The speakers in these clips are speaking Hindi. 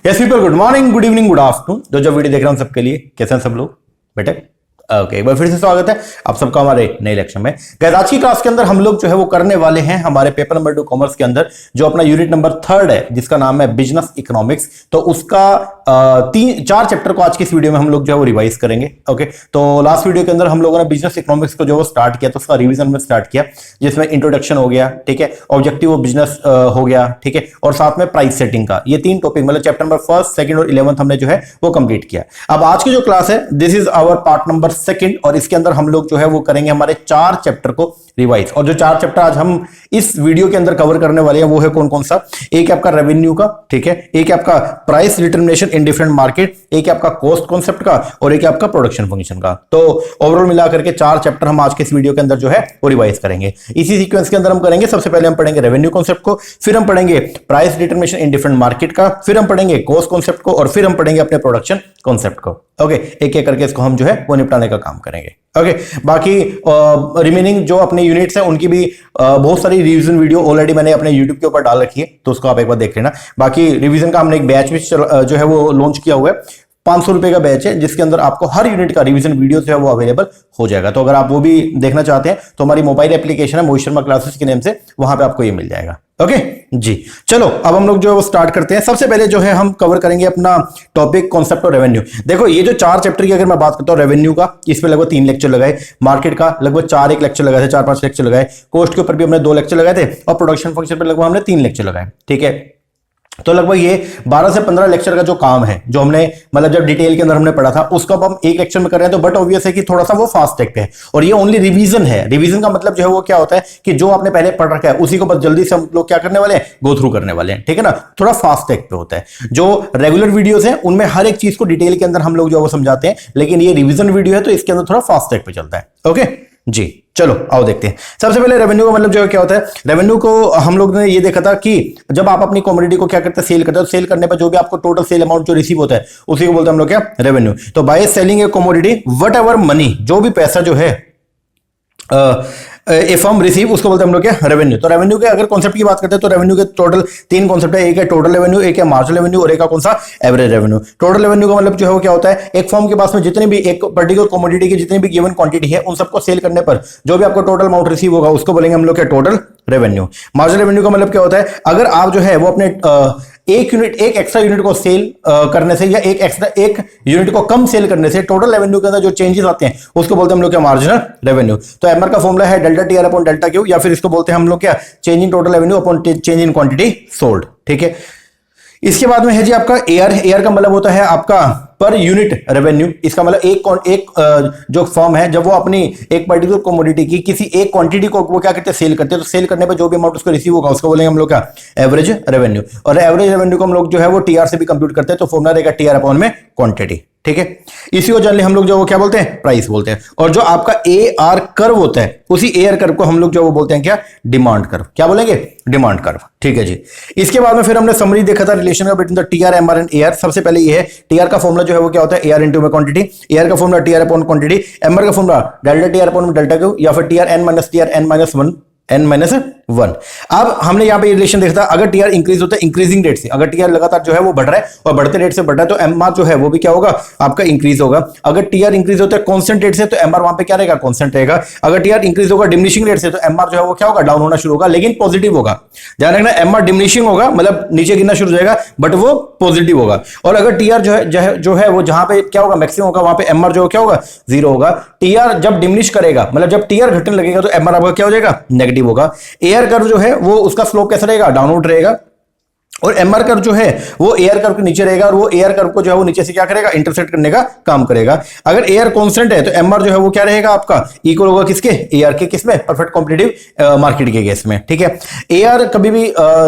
Yes people, good morning, good evening, good afternoon. जो वीडियो देख रहे हैं सबके लिए कैसे हैं सब लोग बेटे? ओके, एक बार फिर से स्वागत है आप सबका हमारे नए लेक्चर में। गाइस, आज की क्लास के अंदर हम लोग जो है वो करने वाले हैं हमारे पेपर नंबर 2 कॉमर्स के अंदर जो अपना यूनिट नंबर 3 है जिसका नाम है बिजनेस इकोनॉमिक्स। तो उसका 4 चैप्टर को आज की इस वीडियो में हम लोग जो है वो रिवाइज करेंगे। ओके, तो लास्ट वीडियो के अंदर हम लोगों ने बिजनेस इकोनॉमिक्स को जो वो स्टार्ट किया तो उसका रिविजन में स्टार्ट किया, जिसमें इंट्रोडक्शन हो गया, ठीक है, ऑब्जेक्टिव ऑफ बिजनेस हो गया, ठीक है, और साथ में प्राइस सेटिंग का। ये 3 टॉपिक मतलब चैप्टर नंबर 1, 2 और 11 हमने जो है वो कंप्लीट किया। अब आज की जो क्लास है this is our part number 2 और इसके अंदर हम लोग जो है वो करेंगे हमारे 4 चैप्टर को रिवाइज। और जो 4 चैप्टर आज हम इस वीडियो के अंदर कवर करने वाले हैं वो है कौन कौन सा? एक है आपका रेवेन्यू का, ठीक है, एक है आपका price determination in different market, एक है आपका कॉस्ट कॉन्सेप्ट का और एक है आपका प्रोडक्शन फंक्शन का। तो ओवरऑल मिला करके 4 चैप्टर हम आज के इस वीडियो के अंदर जो है वो रिवाइज करेंगे। इसी सीक्वेंस के अंदर हम करेंगे, सबसे पहले हम पढ़ेंगे रेवेन्यू कॉन्सेप्ट को, फिर हम पढ़ेंगे price determination in different market का, फिर हम पढ़ेंगे कॉस्ट कॉन्सेप्ट को और फिर हम पढ़ेंगे अपने प्रोडक्शन कॉन्सेप्ट को। ओके, एक एक करके इसको हम जो है वो निपटाने का काम करेंगे। ओके, बाकी रिमेनिंग जो अपने यूनिट्स हैं उनकी भी बहुत सारी रिवीजन वीडियो ऑलरेडी मैंने अपने यूट्यूब के ऊपर डाल रखी है, तो उसको आप एक बार देख लेना। बाकी रिवीजन का हमने एक बैच भी जो है वो लॉन्च किया हुआ है, 500 रुपए का बैच है जिसके अंदर आपको हर यूनिट का रिवीजन वीडियो जो है वो अवेलेबल हो जाएगा। तो अगर आप वो भी देखना चाहते हैं तो हमारी मोबाइल एप्लीकेशन है मोहित शर्मा क्लासेस के नेम से, वहां पे आपको ये मिल जाएगा। ओके जी, चलो अब हम लोग जो है वो स्टार्ट करते हैं। सबसे पहले जो है हम कवर करेंगे अपना टॉपिक कॉन्सेप्ट और रेवेन्यू। देखो, ये जो 4 चैप्टर की अगर मैं बात करता हूँ, रेवेन्यू का इस पे लगभग 3 लेक्चर लगाए, मार्केट का लगभग 4 लेक्चर लगाए थे, 4-5 लेक्चर लगाए, कोस्ट के ऊपर भी हमने 2 लेक्चर लगाए थे और प्रोडक्शन फंक्शन पर लगभग हमने 3 लेक्चर लगाए, ठीक है। तो लगभग ये 12 से 15 लेक्चर का जो काम है जो हमने मतलब जब डिटेल के अंदर हमने पढ़ा था उसको अब हम एक लेक्चर में कर रहे हैं। तो बट ऑब्वियस है कि थोड़ा सा वो फास्ट ट्रैक पे है और ये ओनली रिवीजन है। रिवीजन का मतलब जो है वो क्या होता है कि जो आपने पहले पढ़ रखा है उसी को बस जल्दी से हम लोग क्या करने वाले हैं, गो थ्रू करने वाले हैं, ठीक है ना। थोड़ा फास्ट ट्रैक पे होता है। जो रेगुलर वीडियोस हैं उनमें हर एक चीज को डिटेल के अंदर हम लोग जो है वो समझाते हैं, लेकिन ये रिवीजन वीडियो है तो इसके अंदर थोड़ा फास्ट ट्रैक पे चलता है। ओके जी, चलो आओ देखते हैं। सबसे पहले रेवेन्यू का मतलब जो है क्या होता है। रेवेन्यू को हम लोग ने ये देखा था कि जब आप अपनी कमोडिटी को क्या करते हैं, सेल करते हैं, तो सेल करने पर जो भी आपको टोटल सेल अमाउंट जो रिसीव होता है उसी को बोलते हैं हम लोग क्या, रेवेन्यू। तो by selling A commodity what ever money, जो भी पैसा जो है ए फर्म रिसीव, उसको बोलते हैं हम लोग क्या, रेवेन्यू। तो रेवेन्यू के अगर कॉन्सेप्ट की बात करते हैं तो रेवेन्यू के टोटल 3 कॉन्सेप्ट है। एक है टोटल रेवेन्यू, एक है मार्जिनल रेवेन्यू और एक है कौन सा, एवरेज रेवेन्यू। टोटल रेवेन्यू का मतलब जो है वो क्या होता है, एक फर्म के पास में जितने भी एक पर्टिकुलर कमोडिटी की जितनी भी गिवन क्वांटिटी है उन सबको सेल करने पर जो भी आपको टोटल अमाउंट रिसीव होगा उसको बोलेंगे हम लोग क्या, टोटल रेवेन्यू। मार्जिनल रेवेन्यू का मतलब क्या होता है, अगर आप जो है वो अपने एक एक्स्ट्रा यूनिट को सेल करने से या एक यूनिट को कम सेल करने से टोटल रेवेन्यू के अंदर जो चेंजेस आते हैं उसको बोलते हैं हम लोग क्या, मार्जिनल रेवेन्यू। तो एमआर का फॉर्मूला है delta TR upon delta Q, या फिर इसको बोलते हैं हम लोग क्या, change in total revenue upon change in quantity sold, ठीक है। इसके बाद में है जी आपका एआर। एआर का मतलब होता है आपका पर यूनिट रेवेन्यू। इसका मतलब एक जो फर्म है जब वो अपनी एक पर्टिकुलर कमोडिटी की किसी एक क्वांटिटी को वो क्या करते हैं, सेल करते हैं, तो सेल करने पर जो भी अमाउंट उसको रिसीव होगा उसको बोलेंगे हम लोग क्या, एवरेज रेवेन्यू। और एवरेज रेवेन्यू को हम लोग जो है वो टीआर से भी कंप्यूट करते हैं, तो फॉर्मूला रहेगा टीआर अपॉन में क्वांटिटी, ठीक है। इसी को जनरली हम लोग जो वो क्या बोलते हैं, प्राइस बोलते हैं। और जो आपका एआर कर्व होता है उसी एआर कर्व को हम लोग जो वो बोलते हैं क्या, डिमांड कर्व। क्या बोलेंगे, डिमांड कर्व, ठीक है जी। इसके बाद में फिर हमने समरी देखा था रिलेशन का between the TR, MR and AR. सबसे पहले ये है टीआर का फॉर्मूला जो है वो क्या होता है, एआर इनटू में क्वांटिटी। एआर का formula TR upon quantity, MR का formula delta TR upon delta Q, या फिर TR N minus TR N minus 1। अब हमने यहां पे रिलेशन देखा था, अगर टीआर इंक्रीज होता है इंक्रीजिंग रेट से, अगर टीआर लगातार जो है वो बढ़ रहा है और बढ़ते रेट से बढ़ रहा है तो एमआर जो है वो भी क्या होगा, आपका इंक्रीज होगा। अगर टीआर इंक्रीज होता है कांस्टेंट रेट से तो एमआर वहां पे क्या रहेगा, कांस्टेंट रहेगा। अगर टीआर इंक्रीज होगा डिमिनिशिंग रेट से तो एमआर जो है वो क्या होगा, डाउन होना शुरू होगा, लेकिन पॉजिटिव होगा। ध्यान रखना, एमआर डिमिनिशिंग होगा मतलब नीचे गिरना शुरू हो जाएगा, बट वो पॉजिटिव होगा। और अगर टीआर जो है वो जहां पे क्या होगा, मैक्सिमम होगा, वहां पे एमआर जो क्या होगा, 0 होगा। टीआर जब डिमिनिश करेगा मतलब जब टीआर घटने लगेगा तो एमआर आपका क्या हो जाएगा, नेगेटिव होगा। एआर कर्व जो है वो उसका स्लोप कैसा रहेगा, डाउनवर्ड रहेगा। और एमआर कर्व जो है वो एआर कर्व के नीचे रहेगा और वो एआर कर्व को जो है वो नीचे से क्या करेगा, इंटरसेक्ट करने का काम करेगा। अगर एआर कांस्टेंट है तो एमआर जो है वो क्या रहेगा, आपका इक्वल होगा किसके, एआर के। किसमें, परफेक्ट कॉम्पिटिटिव मार्केट के केस में, ठीक है। एआर कभी भी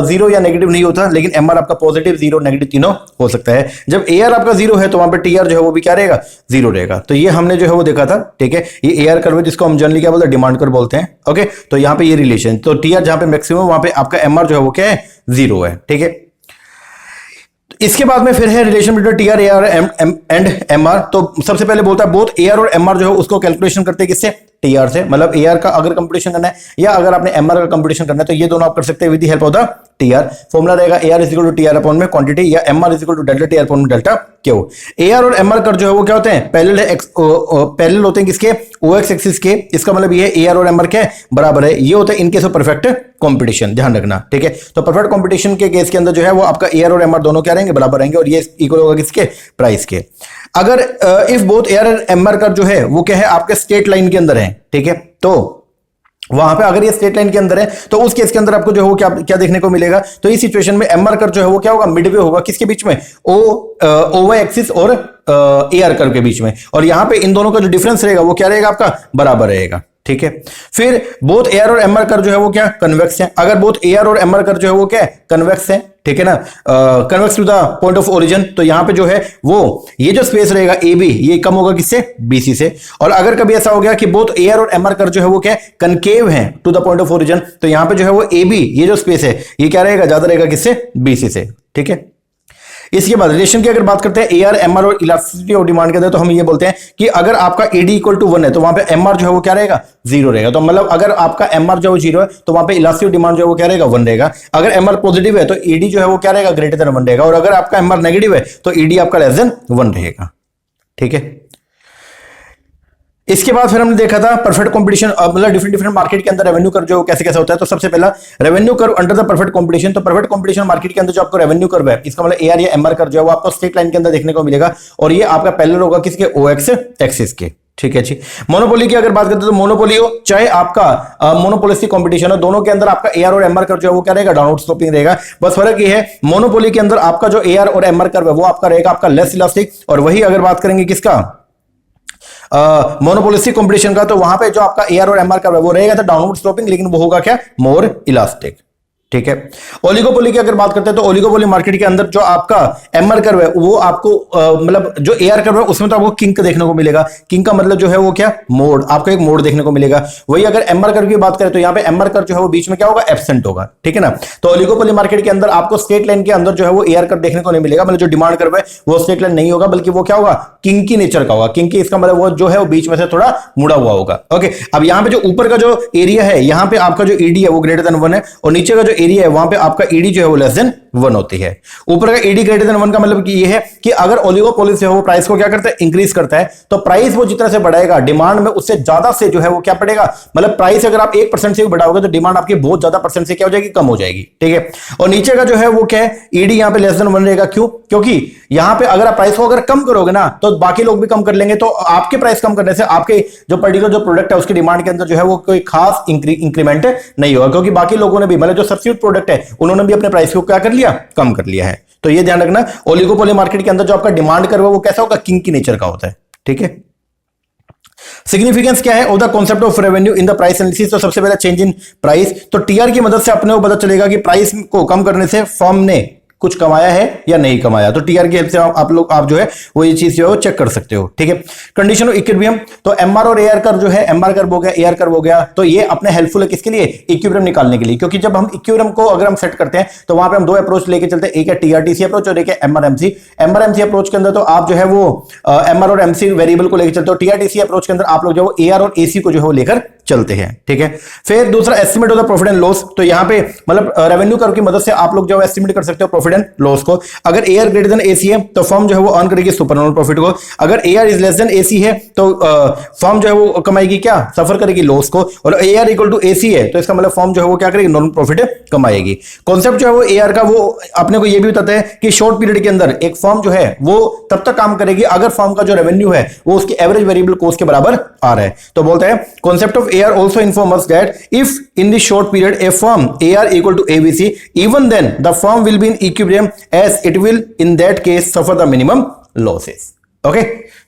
0 या नेगेटिव नहीं होता, लेकिन एमआर आपका पॉजिटिव, 0, नेगेटिव तीनों हो सकता है। जब एआर आपका 0 है तो वहां पर टीआर जो है वो भी क्या रहेगा, 0 रहेगा। तो ये हमने जो है वो देखा था, ठीक है। ये एआर कर्व जिसको हम जनरली क्या बोलते हैं, डिमांड कर्व बोलते हैं। ओके, तो यहां पे ये रिलेशन, तो टीआर जहां पे मैक्सिमम वहां पे आपका एमआर जो है वो क्या है, 0 है, ठीक है। इसके बाद में फिर है relation between TR AR and MR. तो सबसे पहले बोलता है बोथ एआर और एमआर जो है उसको कैलकुलेशन करते हैं किससे, टीआर से। मतलब एआर का अगर कंपटीशन करना है या अगर आपने एमआर का कंपटीशन करना है तो ये दोनों आप कर सकते हैं with the help of the TR. Formula रहेगा AR is equal to TR upon में क्वांटिटी या MR is equal to delta TR upon में डेल्टा क्यू। एआर और एमआर कर जो है वो क्या होते हैं, पैरेलल होते हैं किसके, ओएक्स एक्सिस के। इसका मतलब ये एआर और एमआर क्या बराबर है, ये होता है इनकेस ऑफ परफेक्ट कंपटीशन, ध्यान रखना, ठीक है। तो परफेक्ट कंपटीशन के केस के अंदर जो है वो आपका एआर और एमआर दोनों क्या रहेंगे, बराबर रहेंगे, और ये इक्वल होगा किसके, प्राइस के। अगर if both AR and MR का जो है वो क्या है आपके स्ट्रेट लाइन के अंदर है, ठीक है, तो वहां पे अगर ये स्ट्रेट लाइन के अंदर है तो उस केस के अंदर आपको जो है वो क्या क्या देखने को मिलेगा, तो इस सिचुएशन में एमआर कर्व जो है वो क्या होगा, मिडवे होगा, किसके बीच में, ओवाई एक्सिस और एआर कर्व के बीच में, और यहां पे इन दोनों का जो डिफरेंस रहेगा वो क्या रहेगा, आपका बराबर रहेगा, ठीक है। फिर बोथ एआर और एमआर कर्व जो है वो क्या कन्वेक्स है। अगर बोथ एआर और एमआर कर्व जो है वो क्या कन्वेक्स है, ठीक है ना, convex to the point of origin, तो यहां पे जो है वो ये जो स्पेस रहेगा ए बी ये कम होगा किससे, बीसी से। और अगर कभी ऐसा हो गया कि बोथ एआर और एमआर कर्व जो है वो क्या कनकेव है to the point of origin, तो यहां पे जो है वो ए बी ये जो स्पेस है ये क्या रहेगा, ज्यादा रहेगा किससे, बीसी से, ठीक है। इसके बाद रिलेशन की अगर बात करते हैं एआर एमआर और इलास्टिसिटी ऑफ डिमांड के अंदर, तो हम ये बोलते हैं कि अगर आपका एडी इक्वल टू 1 है तो वहां पे एमआर जो है वो क्या रहेगा, 0 रहेगा। तो मतलब अगर आपका एमआर जो है 0 है तो वहां पे इलास्टिक डिमांड जो है वो क्या रहेगा, 1 रहेगा। अगर एमआर पॉजिटिव है तो ईडी जो है वो क्या रहेगा, ग्रेटर देन 1 रहेगा। और अगर आपका एमआर नेगेटिव है तो ईडी आपका लेस देन 1 रहेगा, ठीक है। इसके बाद फिर हमने देखा था परफेक्ट कंपटीशन, मतलब डिफरेंट मार्केट के अंदर रेवेन्यू कर्व जो कैसे कैसे होता है। तो सबसे पहला revenue curve under the perfect competition. तो परफेक्ट कंपटीशन मार्केट के अंदर जो आपको रेवेन्यू कर्व है, इसका मतलब एआर या एमआर कर्व जो है वो आपको स्ट्रेट लाइन के अंदर देखने को मिलेगा, और ये आपका पैरेलल होगा किसके, ओएक्स एक्सिस के, ठीक है जी। मोनोपोली की अगर बात करते हैं तो मोनोपोली हो चाहे आपका मोनोपोलिस्टिक कंपटीशन हो, दोनों के अंदर आपका एआर और एमआर कर्व जो है वो क्या रहेगा, डाउनवर्ड स्लोपिंग रहेगा। बस फर्क ये है मोनोपोली के अंदर आपका जो एआर और एमआर कर्व है वो आपका रहेगा आपका लेस इलास्टिक, और वही अगर बात करेंगे किसका, मोनोपोलिस्टिक कंपटीशन का, तो वहां पे जो आपका एआर और एमआर कर्व है वो रहेगा तो डाउनवर्ड स्लोपिंग, लेकिन वो होगा क्या, मोर इलास्टिक, ठीक है। ओलिगोपोली की अगर बात करते हैं तो ओलिगोपोली मार्केट के अंदर जो आपका एमआर कर्व है वो आपको मतलब जो एआर कर्व है उसमें तो आपको किंक देखने को मिलेगा। किंक का मतलब जो है वो क्या, मोड, आपको एक मोड देखने को मिलेगा। वही अगर एमआर कर्व की बात करें तो यहाँ पे एमआर कर्व जो है वो बीच में क्या होगा, एब्सेंट होगा, ठीक है ना। तो ओलिगोपोली मार्केट के अंदर आपको स्ट्रेट लाइन के अंदर जो है वो एआर कर्व देखने को नहीं मिलेगा, मतलब जो डिमांड कर्व है वो स्ट्रेट लाइन नहीं होगा, बल्कि वो क्या होगा, किंकी नेचर का होगा। किंकी इसका मतलब वो जो है वो बीच में से थोड़ा मुड़ा हुआ होगा, ओके। अब यहाँ पे जो ऊपर का जो एरिया है, यहाँ पे आपका जो ईडी है वो ग्रेटर देन 1 है, और नीचे का जो एरिया है वहां पे आपका ईडी जो है वो लेस देन 1 होती है। ऊपर का ईडी ग्रेटर देन 1 का मतलब कि ये है कि अगर ओलिगोपोली से वो प्राइस को क्या करता है, इंक्रीज करता है, तो प्राइस वो जितना से बढ़ाएगा डिमांड में उससे ज्यादा से जो है वो क्या पड़ेगा, मतलब प्राइस अगर आप 1% से भी बढ़ाओगे तो डिमांड आपकी बहुत ज्यादा परसेंट से क्या हो जाएगी, कम हो जाएगी, ठीक है। और नीचे का जो है वो क्या है, ईडी यहाँ पे लेस देन 1 रहेगा। क्यों, क्योंकि यहां पे अगर आप प्राइस को अगर कम करोगे ना तो बाकी लोग भी कम कर लेंगे, तो आपके प्राइस कम करने से आपके जो पर्टिकुलर जो प्रोडक्ट है उसकी डिमांड के अंदर जो है वो कोई खास इंक्रीमेंट नहीं होगा, क्योंकि बाकी लोगों ने भी, मतलब जो सब्स्टिट्यूट प्रोडक्ट है उन्होंने भी अपने प्राइस को क्या कर लिया, कम कर लिया है। तो ये ध्यान रखना, ओलिगोपोली मार्केट के अंदर जो आपका डिमांड कर्व है वो कैसा होगा, किंकी नेचर का होता है, ठीक है। सिग्निफिकेंस क्या है of the concept of revenue in the price analysis. तो सबसे पहले चेंज इन प्राइस, तो टीआर की मदद से अपने को पता चलेगा कि प्राइस को कम करने से फर्म ने कुछ कमाया है या नहीं कमाया। तो टीआर की हेल्प से आप जो है वो ये चीज जो है वो चेक कर सकते हो, ठीक है। कंडीशन ऑफ इक्विलिब्रियम, तो एमआर और एआर कर्व जो है, एमआर कर्व हो गया, एआर कर्व हो गया, तो ये अपने हेल्पफुल है किसके लिए, इक्विलिब्रियम निकालने के लिए। क्योंकि जब हम इक्विलिब्रियम को अगर हम सेट करते हैं तो वहां पे हम दो अप्रोच लेके चलते हैं, एक है टीआरटीसी अप्रोच और एक है एमआरएमसी। एमआरएमसी अप्रोच के अंदर तो आप जो है वो एमआर और एमसी वेरिएबल को लेकर चलते हो, टीआरटीसी अप्रोच के अंदर आप लोग जो है एआर और एसी को जो है वो लेकर चलते हैं, ठीक है। फिर दूसरा estimate of the profit and loss, तो यहां पे मतलब रेवेन्यू कर्व की मदद से आप लोग जो है एस्टिमेट कर सकते हो प्रॉफिट एंड लॉस को। अगर एआर ग्रेटर देन एसी है तो फर्म जो है वो अर्न करेगी सुपरनॉर्मल प्रॉफिट को। अगर AR is less then AC है तो फर्म जो है वो कमाएगी क्या, सफर करेगी लॉस को। और एआर इक्वल टू एसी है तो इसका मतलब फर्म जो है वो क्या करेगी, नॉर्मल प्रॉफिट कमाएगी। कॉन्सेप्ट जो है वो एआर का वो अपने को ये भी बताता है कि शॉर्ट पीरियड के अंदर एक फर्म जो है वो तब तक काम करेगी अगर फर्म का जो रेवेन्यू है वो उसकी एवरेज वेरिएबल कॉस्ट के बराबर आ रहा है। तो बोलते हैं concept of AR also inform us that if in this short period a firm AR equal to ABC even then the firm will be in equilibrium as it will in that case suffer the minimum losses. Okay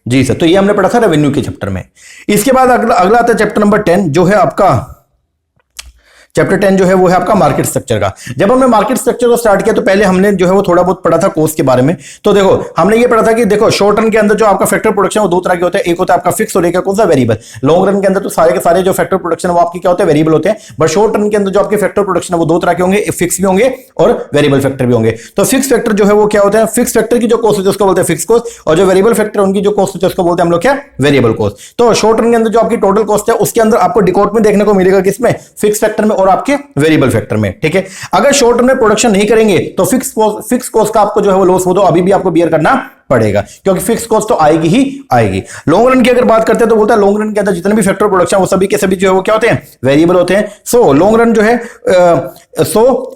जी सर, तो ये हमने पढ़ा था रेवेन्यू के चैप्टर में। इसके बाद अगला आता है चैप्टर नंबर 10 जो है आपका चैप्टर 10 जो है वो है आपका मार्केट स्ट्रक्चर का। जब हमने मार्केट स्ट्रक्चर को स्टार्ट किया तो पहले हमने जो है वो थोड़ा बहुत पढ़ा था कोस्ट के बारे में। तो देखो हमने ये पढ़ा था कि देखो शॉर्ट रन के अंदर जो आपका फैक्टर प्रोडक्शन वो दो तरह के होते हैं, एक होता है आपका फिक्स और एक कौन सा वेरिएबल। लॉन्ग रन के अंदर तो सारे के सारे जो फैक्टर प्रोडक्शन वो आपके क्या होते हैं, वेरिएबल होते हैं। बट शॉर्ट रन के अंदर जो आपके फैक्टर प्रोडक्शन है वो दो तरह के होंगे, फिक्स भी होंगे और वेरिएबल फैक्टर भी होंगे। तो फिक्स फैक्टर जो है वो क्या होता है, फिक्स फैक्टर की जो कॉस्ट होती है उसको बोलते हैं फिक्स कॉस्ट, और जो वेरिएबल फैक्टर उनकी जो कॉस्ट होती है उसको बोलते हैं हम लोग क्या, वेरिएबल कॉस्ट। तो शॉर्ट रन के अंदर जो आपकी टोटल कॉस्ट है उसके अंदर आपको डिकॉट में देखने को मिलेगा, किसमें, फिक्स फैक्टर में और आपके वेरिएबल फैक्टर में। ठीक है, अगर शॉर्ट रन में प्रोडक्शन नहीं करेंगे तो फिक्स कॉस्ट का आपको जो है वो लॉस वो तो अभी भी आपको बियर करना पड़ेगा, क्योंकि फिक्स कॉस्ट तो आएगी ही आएगी। लॉन्ग रन की अगर बात करते हैं तो बोलता है लॉन्ग रन के अंदर जितने भी फैक्टर प्रोडक्शन वो सभी के सभी जो है वो क्या होते हैं, वेरिएबल होते हैं। सो लॉन्ग रन जो है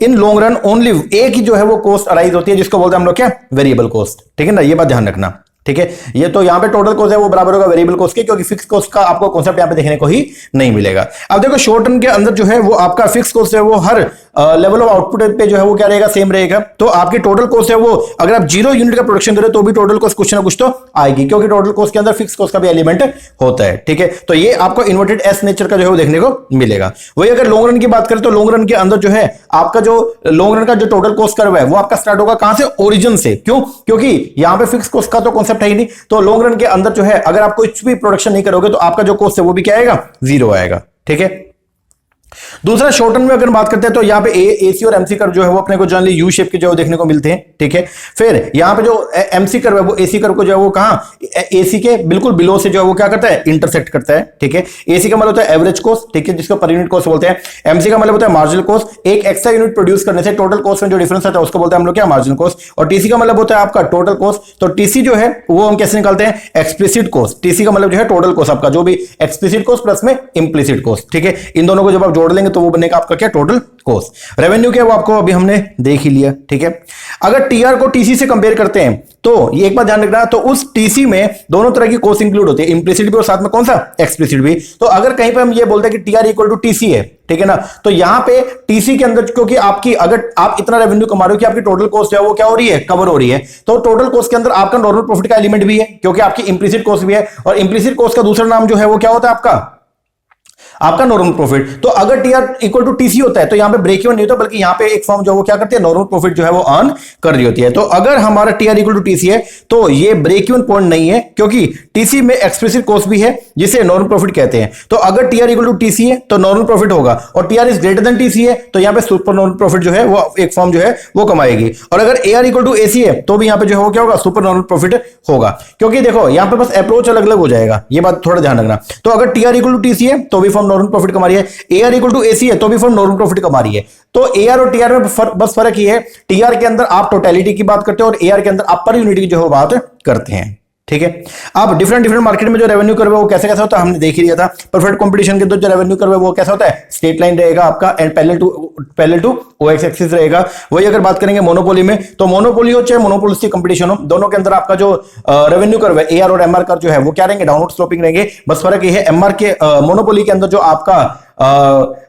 इन लॉन्ग रन ओनली एक ही जो है वो कॉस्ट अराइज होती है जिसको बोलते हैं हम लोग क्या, वेरिएबल कॉस्ट। ठीक है ना, ये बात ध्यान रखना। ठीक है, ये तो यहां पे टोटल कॉस्ट है वो बराबर होगा वेरिएबल कॉस्ट के, क्योंकि फिक्स कॉस्ट का आपको कॉन्सेप्ट यहां पे देखने को ही नहीं मिलेगा। अब देखो शॉर्ट रन के अंदर जो है वो आपका फिक्स कॉस्ट है वो हर लेवल ऑफ आउटपुट पे जो है वो क्या रहेगा, सेम रहेगा। तो आपकी टोटल कॉस्ट है वो अगर आप 0 यूनिट का प्रोडक्शन करें तो भी टोटल कॉस्ट कुछ ना कुछ तो आएगी, क्योंकि टोटल कॉस्ट के अंदर फिक्स कॉस्ट का भी एलिमेंट होता है। ठीक है, तो ये आपको इन्वर्टेड एस नेचर का जो है वो देखने को मिलेगा। वही अगर लॉन्ग रन की बात करें तो लॉन्ग रन के अंदर जो है आपका जो लॉन्ग रन का जो टोटल कॉस्ट कर्व है वो आपका स्टार्ट होगा कहां से, ओरिजिन से। क्यों, क्योंकि यहां पे फिक्स कॉस्ट का तो कॉन्सेप्ट है ही नहीं। तो लॉन्ग रन के अंदर जो है अगर आप कुछ भी प्रोडक्शन नहीं करोगे तो आपका जो कॉस्ट है वो भी क्या आएगा, 0 आएगा। ठीक है, दूसरा शॉर्ट रन में अगर बात करते हैं तो यहाँ पे एसी और एमसी कर्व जो है वो अपने को जनरली यू शेप के जो देखने को मिलते हैं। ठीक है, फिर यहाँ पे जो एमसी कर्व है वो एसी कर्व को जो है वो कहां, एसी के बिल्कुल बिलो से जो है वो क्या करता है, इंटरसेक्ट करता है। ठीक है, एसी का मतलब होता है एवरेज कॉस्ट, ठीक है, जिसको पर यूनिट कॉस्ट बोलते हैं। एमसी का मतलब होता है मार्जिनल कॉस्ट, एक एक्स्ट्रा यूनिट प्रोड्यूस करने से टोटल कॉस्ट में जो डिफरेंस आता है उसको बोलते हैं हम लोग क्या, मार्जिनल कॉस्ट। और टीसी का मतलब होता है आपका टोटल कॉस्ट। तो टीसी जो है वो हम कैसे निकालते हैं, एक्सप्लिसिट कॉस्ट। टीसी का मतलब जो है टोटल कॉस्ट आपका, जो भी एक्सप्लिसिट कॉस्ट प्लस में इंप्लिसिट कॉस्ट। ठीक है, इन दोनों को जब आप जोड़ लेंगे तो वो बनेगा आपका क्या, टोटल कॉस्ट। रेवेन्यू क्या है वो आपको अभी हमने देख ही लिया। ठीक है, अगर टीआर को टीसी से कंपेयर करते हैं तो ये एक बात ध्यान रखना, तो उस टीसी में दोनों तरह की कॉस्ट इंक्लूड होती है, इंप्लिसिट भी और साथ में कौन सा, एक्सप्लिसिट भी। तो अगर कहीं पे हम ये बोलते हैं कि टीआर इक्वल टू टीसी है, ठीक है ना, तो यहां पे टीसी के अंदर क्योंकि आपकी अगर आप इतना रेवेन्यू कमा रहे हो कि आपकी टोटल कॉस्ट है वो क्या हो रही है, कवर हो रही है, तो टोटल कॉस्ट के अंदर आपका नॉर्मल प्रॉफिट का एलिमेंट भी है, क्योंकि आपकी इंप्लिसिट कॉस्ट भी है। और इंप्लिसिट कॉस्ट का दूसरा नाम जो है वो क्या होता है, आपका नॉर्मल प्रॉफिट। तो अगर टीआर इक्वल टू टीसी होता है तो यहां पे ब्रेक इवन नहीं होता, बल्कि यहां पे एक फर्म जो वो क्या करती है, नॉर्मल प्रॉफिट जो है वो अर्न कर रही होती है। तो अगर हमारा टीआर इक्वल टू टीसी है तो ये ब्रेक इवन पॉइंट नहीं है, क्योंकि टीसी में एक्सप्लिसिट कॉस्ट भी है जिसे नॉर्मल प्रॉफिट कहते हैं। तो अगर टीआर इक्वल टू टीसी है तो नॉर्मल प्रॉफिट होगा, और TR is greater then TC है तो यहां पे सुपर नॉर्मल प्रॉफिट जो है वो एक फर्म जो है वो कमाएगी। और अगर एआर इक्वल टू एसी है तो भी यहां पे जो है वो क्या होगा, सुपर नॉर्मल प्रॉफिट होगा। क्योंकि देखो यहां पे बस अप्रोच अलग अलग हो जाएगा, ये बात थोड़ा ध्यान रखना। तो अगर टीआर इक्वल टू टीसी है तो भी फर्म नॉर्मल प्रॉफिट कमा रही है, एआर इक्वल टू एसी है तो भी फर्म नॉर्मल प्रॉफिट कमा रही है। तो एआर और टीआर में बस फर्क ही है, टीआर के अंदर आप टोटलिटी की बात करते हो और एआर के अंदर आप पर यूनिट की जो है बात करते हैं। ठीक है, अब डिफरेंट मार्केट में जो रेवेन्यू कर्व है वो कैसे कैसा होता है हमने देख ही लिया था। परफेक्ट कंपटीशन के अंदर जो रेवेन्यू कर्व है वो कैसा होता है, स्ट्रेट लाइन रहेगा आपका and parallel to OX axis रहेगा। वही अगर बात करेंगे मोनोपोली में, तो मोनोपोली हो चाहे मोनोपोलिस्टिक कंपटीशन हो, दोनों के अंदर आपका जो रेवेन्यू कर्व है एआर और एमआर कर्व जो है वो क्या रहेंगे, डाउनवर्ड स्लोपिंग रहेंगे। बस फर्क ये है, एमआर के मोनोपोली के अंदर जो आपका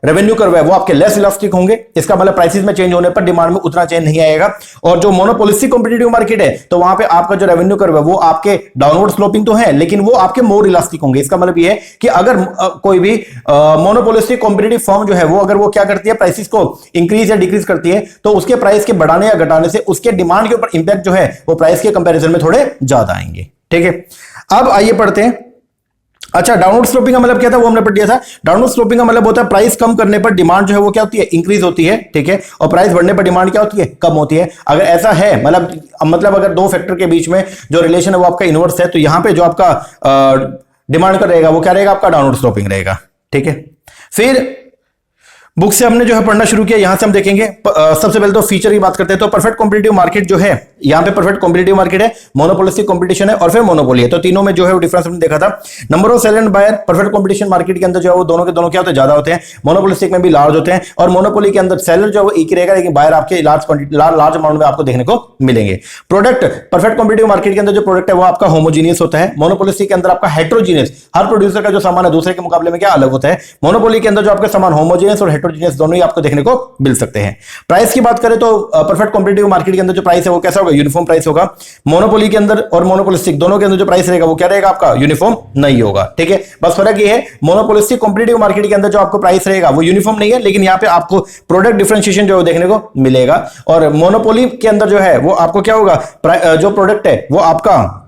रेवेन्यू कर्व है वो आपके लेस इलास्टिक होंगे, इसका मतलब प्राइसेस में चेंज होने पर डिमांड में उतना चेंज नहीं आएगा। और जो मोनोपोलिस्टिक कॉम्पिटिटिव मार्केट है तो वहां पे आपका जो रेवेन्यू कर्व है वो आपके डाउनवर्ड स्लोपिंग तो है, लेकिन वो आपके मोर इलास्टिक होंगे। इसका मतलब ये है कि अगर कोई भी मोनोपोलिस्टिक कॉम्पिटिटिव फर्म जो है वो अगर वो क्या करती है, प्राइसेस को इंक्रीज या डिक्रीज करती है, तो उसके प्राइस के बढ़ाने या घटाने से उसके डिमांड के ऊपर इंपैक्ट जो है वो प्राइस के कंपैरिजन में थोड़े ज्यादा आएंगे। ठीक है, अब आइए पढ़ते हैं। अच्छा, डाउनवर्ड स्लोपिंग का मतलब क्या था वो हमने पढ़ लिया था। डाउनवर्ड स्लोपिंग का मतलब होता है प्राइस कम करने पर डिमांड जो है वो क्या होती है, इंक्रीज होती है। ठीक है, और प्राइस बढ़ने पर डिमांड क्या होती है, कम होती है। अगर ऐसा है मतलब अगर दो फैक्टर के बीच में जो रिलेशन है वो आपका इनवर्स है, तो यहां पे जो आपका डिमांड का रहेगा वो क्या रहेगा, आपका डाउनवर्ड स्लोपिंग रहेगा। ठीक है, फिर बुक से हमने जो है पढ़ना शुरू किया, यहां से हम देखेंगे सबसे पहले तो फीचर की बात करते हैं। तो परफेक्ट कॉम्पिटिटिव मार्केट जो है, यहां पे परफेक्ट कॉम्पिटिटिव मार्केट है, मोनोपोलिस्टिक कंपटीशन है और फिर मोनोपोली है। तो तीनों में जो है वो डिफरेंस हमने देखा था। Number of seller and buyer, perfect competition market के अंदर जो है वो दोनों के दोनों क्या होते हैं, ज्यादा होते हैं। मोनोपोलिस्टिक में भी लार्ज होते हैं, और मोनोपोली के अंदर सेलर जो है वो एक ही रहेगा, लेकिन बायर आपके लार्ज अमाउंट में आपको देखने को मिलेंगे। प्रोडक्ट, परफेक्ट कॉम्पिटिटिव मार्केट के अंदर जो प्रोडक्ट है वो आपका होमोजीनियस होता है। मोनोपोलिस्टिक के अंदर आपका हेट्रोजीनियस, हर प्रोड्यूसर का जो सामान है दूसरे के मुकाबले में क्या अलग होता है। मोनोपोली के अंदर जो आपका सामान होमोजीनियस और हेटेरोजेनियस दोनों ही आपको देखने को मिल सकते हैं। प्राइस की बात करें तो परफेक्ट कॉम्पिटिटिव मार्केट के अंदर जो प्राइस है वो कैसा होगा, यूनिफॉर्म प्राइस होगा। मोनोपोली के अंदर और मोनोपोलिस्टिक दोनों के अंदर जो प्राइस रहेगा वो क्या रहेगा आपका, यूनिफॉर्म नहीं होगा। ठीक है, बस फर्क ये है मोनोपोलिस्टिक कॉम्पिटिटिव मार्केट के अंदर जो आपको प्राइस रहेगा वो यूनिफॉर्म नहीं है, लेकिन यहां पे आपको प्रोडक्ट डिफरेंशिएशन जो देखने को मिलेगा। और मोनोपोली के अंदर जो है वो आपको क्या होगा, जो प्रोडक्ट है वो आपका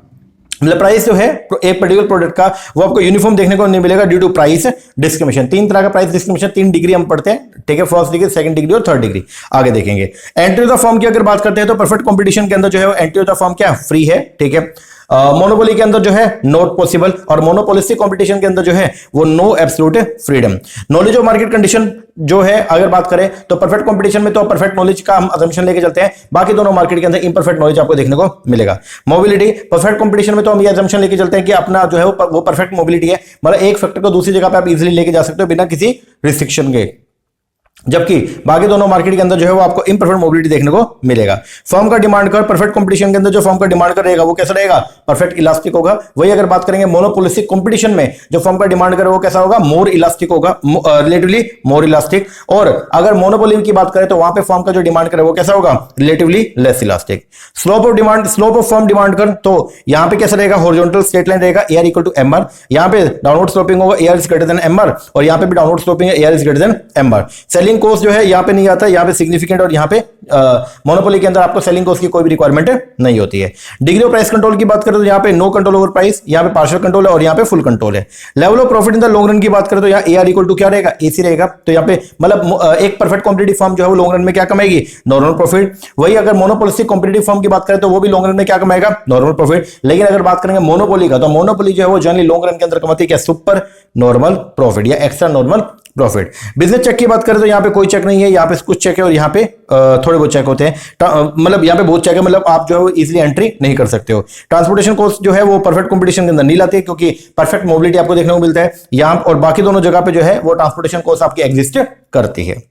मतलब प्राइस जो है एक पर्टिकुलर प्रोडक्ट का वो आपको यूनिफॉर्म देखने को नहीं मिलेगा ड्यू टू प्राइस डिस्क्रिमिनेशन। तीन तरह का प्राइस डिस्क्रिमिनेशन, 3 डिग्री हम पढ़ते हैं। ठीक है, फर्स्ट डिग्री, सेकंड डिग्री और थर्ड डिग्री आगे देखेंगे। एंट्री ऑफ द फर्म की अगर बात करते हैं तो परफेक्ट कंपटीशन के अंदर जो है एंट्री ऑफ द फर्म क्या फ्री है। ठीक है, मोनोपोली के अंदर जो है नॉट पॉसिबल, और मोनोपोलिस्टिक कंपटीशन के अंदर जो है वो no absolute freedom. Knowledge of market condition जो है अगर बात करें तो परफेक्ट कंपटीशन में तो परफेक्ट नॉलेज का हम अजम्पशन लेके चलते हैं, बाकी दोनों मार्केट के अंदर इम्परफेक्ट नॉलेज आपको देखने को मिलेगा। मोबिलिटी, परफेक्ट कंपटीशन में तो हम ये अजम्पशन लेके चलते हैं कि अपना जो है वो परफेक्ट मोबिलिटी है, मतलब एक फैक्टर को दूसरी जगह पे आप इजीली लेके जा सकते हो बिना किसी रिस्ट्रिक्शन के, जबकि बाकी दोनों मार्केट के अंदर जो है वो आपको इम्परफेक्ट मोबिलिटी देखने को मिलेगा। फर्म का डिमांड कर, परफेक्ट कंपटीशन के अंदर जो फर्म का डिमांड कर रहेगा वो कैसा रहेगा, परफेक्ट इलास्टिक होगा। वही अगर बात करेंगे मोनोपोलिस्टिक कंपटीशन में जो फर्म का डिमांड कर वो कैसा होगा, मोर इलास्टिक होगा, रिलेटिवली मोर इलास्टिक। और अगर मोनोपोली की बात करें तो वहां पे फर्म का जो डिमांड करे वो कैसा होगा, relatively less elastic. Slope of demand, slope of firm demand कर तो यहां पे कैसा रहेगा, हॉरिजॉन्टल स्ट्रेट लाइन रहेगा, AR इक्वल टू MR। यहां पे डाउनवर्ड स्लोपिंग होगा, AR is greater then MR, और यहां पे भी डाउनवर्ड स्लोपिंग है, AR is greater then MR। Selling cost जो है यहां पे नहीं आता, यहां पे सिग्निफिकेंट, और यहां पे मोनोपोली के अंदर आपको सेलिंग कॉस्ट की कोई भी रिक्वायरमेंट नहीं होती है। डिग्री ऑफ प्राइस कंट्रोल की बात करें तो यहां पे नो कंट्रोल ओवर प्राइस, यहां पे पार्शियल कंट्रोल है और यहां पे फुल कंट्रोल है। Level of profit in the long run की बात करें तो यहां AR इक्वल टू क्या रहेगा, AC रहेगा। तो यहां पे मतलब एक परफेक्ट कॉम्पिटिटिव फर्म जो है वो लॉन्ग रन में क्या कमाएगी, नॉर्मल प्रॉफिट। वही अगर मोनोपोलिस्टिक कॉम्पिटिटिव फर्म की बात करें तो वो भी लॉन्ग रन में क्या कमाएगा, नॉर्मल प्रॉफिट। लेकिन अगर बात करेंगे मोनोपोली का तो मोनोपोली जो है वो जनरली लॉन्ग रन के अंदर कमाती है क्या, सुपर नॉर्मल प्रॉफिट या extra normal profit. Business check की बात करें तो यहां पे कोई चेक नहीं है, यहां पे कुछ चेक है और यहां पे थोड़े बहुत चेक होते हैं, मतलब यहां पे बहुत चेक है, मतलब आप जो है वो इजीली एंट्री नहीं कर सकते हो। ट्रांसपोर्टेशन कॉस्ट जो है वो परफेक्ट कंपटीशन के अंदर नहीं लाती है, क्योंकि परफेक्ट मोबिलिटी आपको देखने को मिलता है यहां, और बाकी दोनों जगह पे जो है वो ट्रांसपोर्टेशन कॉस्ट आपकी एग्जिस्ट करती है।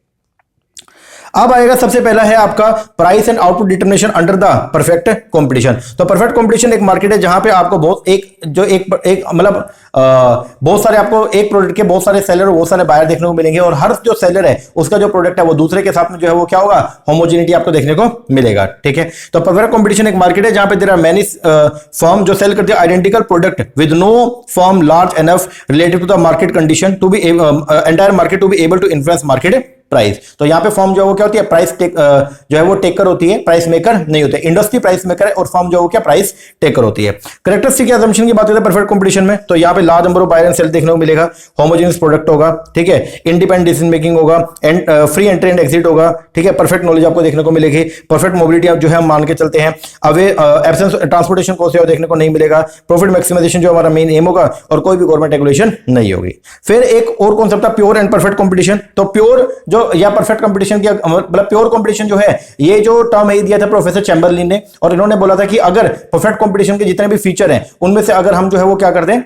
अब आएगा सबसे पहला है आपका price and output determination under the perfect competition. तो परफेक्ट कंपटीशन एक मार्केट है जहां पे आपको बहुत एक मतलब बहुत सारे आपको एक प्रोडक्ट के बहुत सारे सेलर और बहुत सारे बायर देखने को मिलेंगे, और हर जो सेलर है उसका जो प्रोडक्ट है वो दूसरे के साथ में जो है वो क्या होगा, होमोजेनिटी आपको देखने को मिलेगा। ठीक है, तो परफेक्ट कंपटीशन एक मार्केट है जहां पे देयर आर मेनी फर्म जो सेल करते हैं identical product with no firm large enough related to the market condition to be entire market to be able to influence market price. तो यहां पे फर्म जो है वो क्या होती है, प्राइस जो है वो टेकर होती है, प्राइस मेकर नहीं होते। इंडस्ट्री प्राइस मेकर है और फर्म जो है वो क्या प्राइस टेकर होती है। कैरेक्टरिस्टिक असम्पशन की बात करते हैं परफेक्ट कंपटीशन में, तो यहां पे large number of buyer and sell देखने को मिलेगा, होमोजेनियस प्रोडक्ट होगा, ठीक है, इंडिपेंडेंट डिसीजन मेकिंग होगा, and free entry and exit होगा, ठीक है, परफेक्ट नॉलेज आपको देखने को मिलेगी, परफेक्ट मोबिलिटी जो है हम मान के चलते हैं, अवे एब्सेंस ट्रांसपोर्टेशन कॉस्ट देखने को नहीं मिलेगा, प्रॉफिट मैक्सिमाइजेशन जो हमारा मेन एम होगा, और कोई भी गवर्नमेंट रेगुलेशन नहीं होगी। फिर एक और कॉन्सेप्ट है प्योर एंड परफेक्ट कंपटीशन। तो प्योर जो या परफेक्ट कंपटीशन की मतलब प्योर कंपटीशन जो है ये जो टर्म है दिया था प्रोफेसर चैम्बरलिन ने, और इन्होंने बोला था कि अगर परफेक्ट कंपटीशन के जितने भी फीचर हैं उनमें से अगर हम जो है वो क्या कर दें,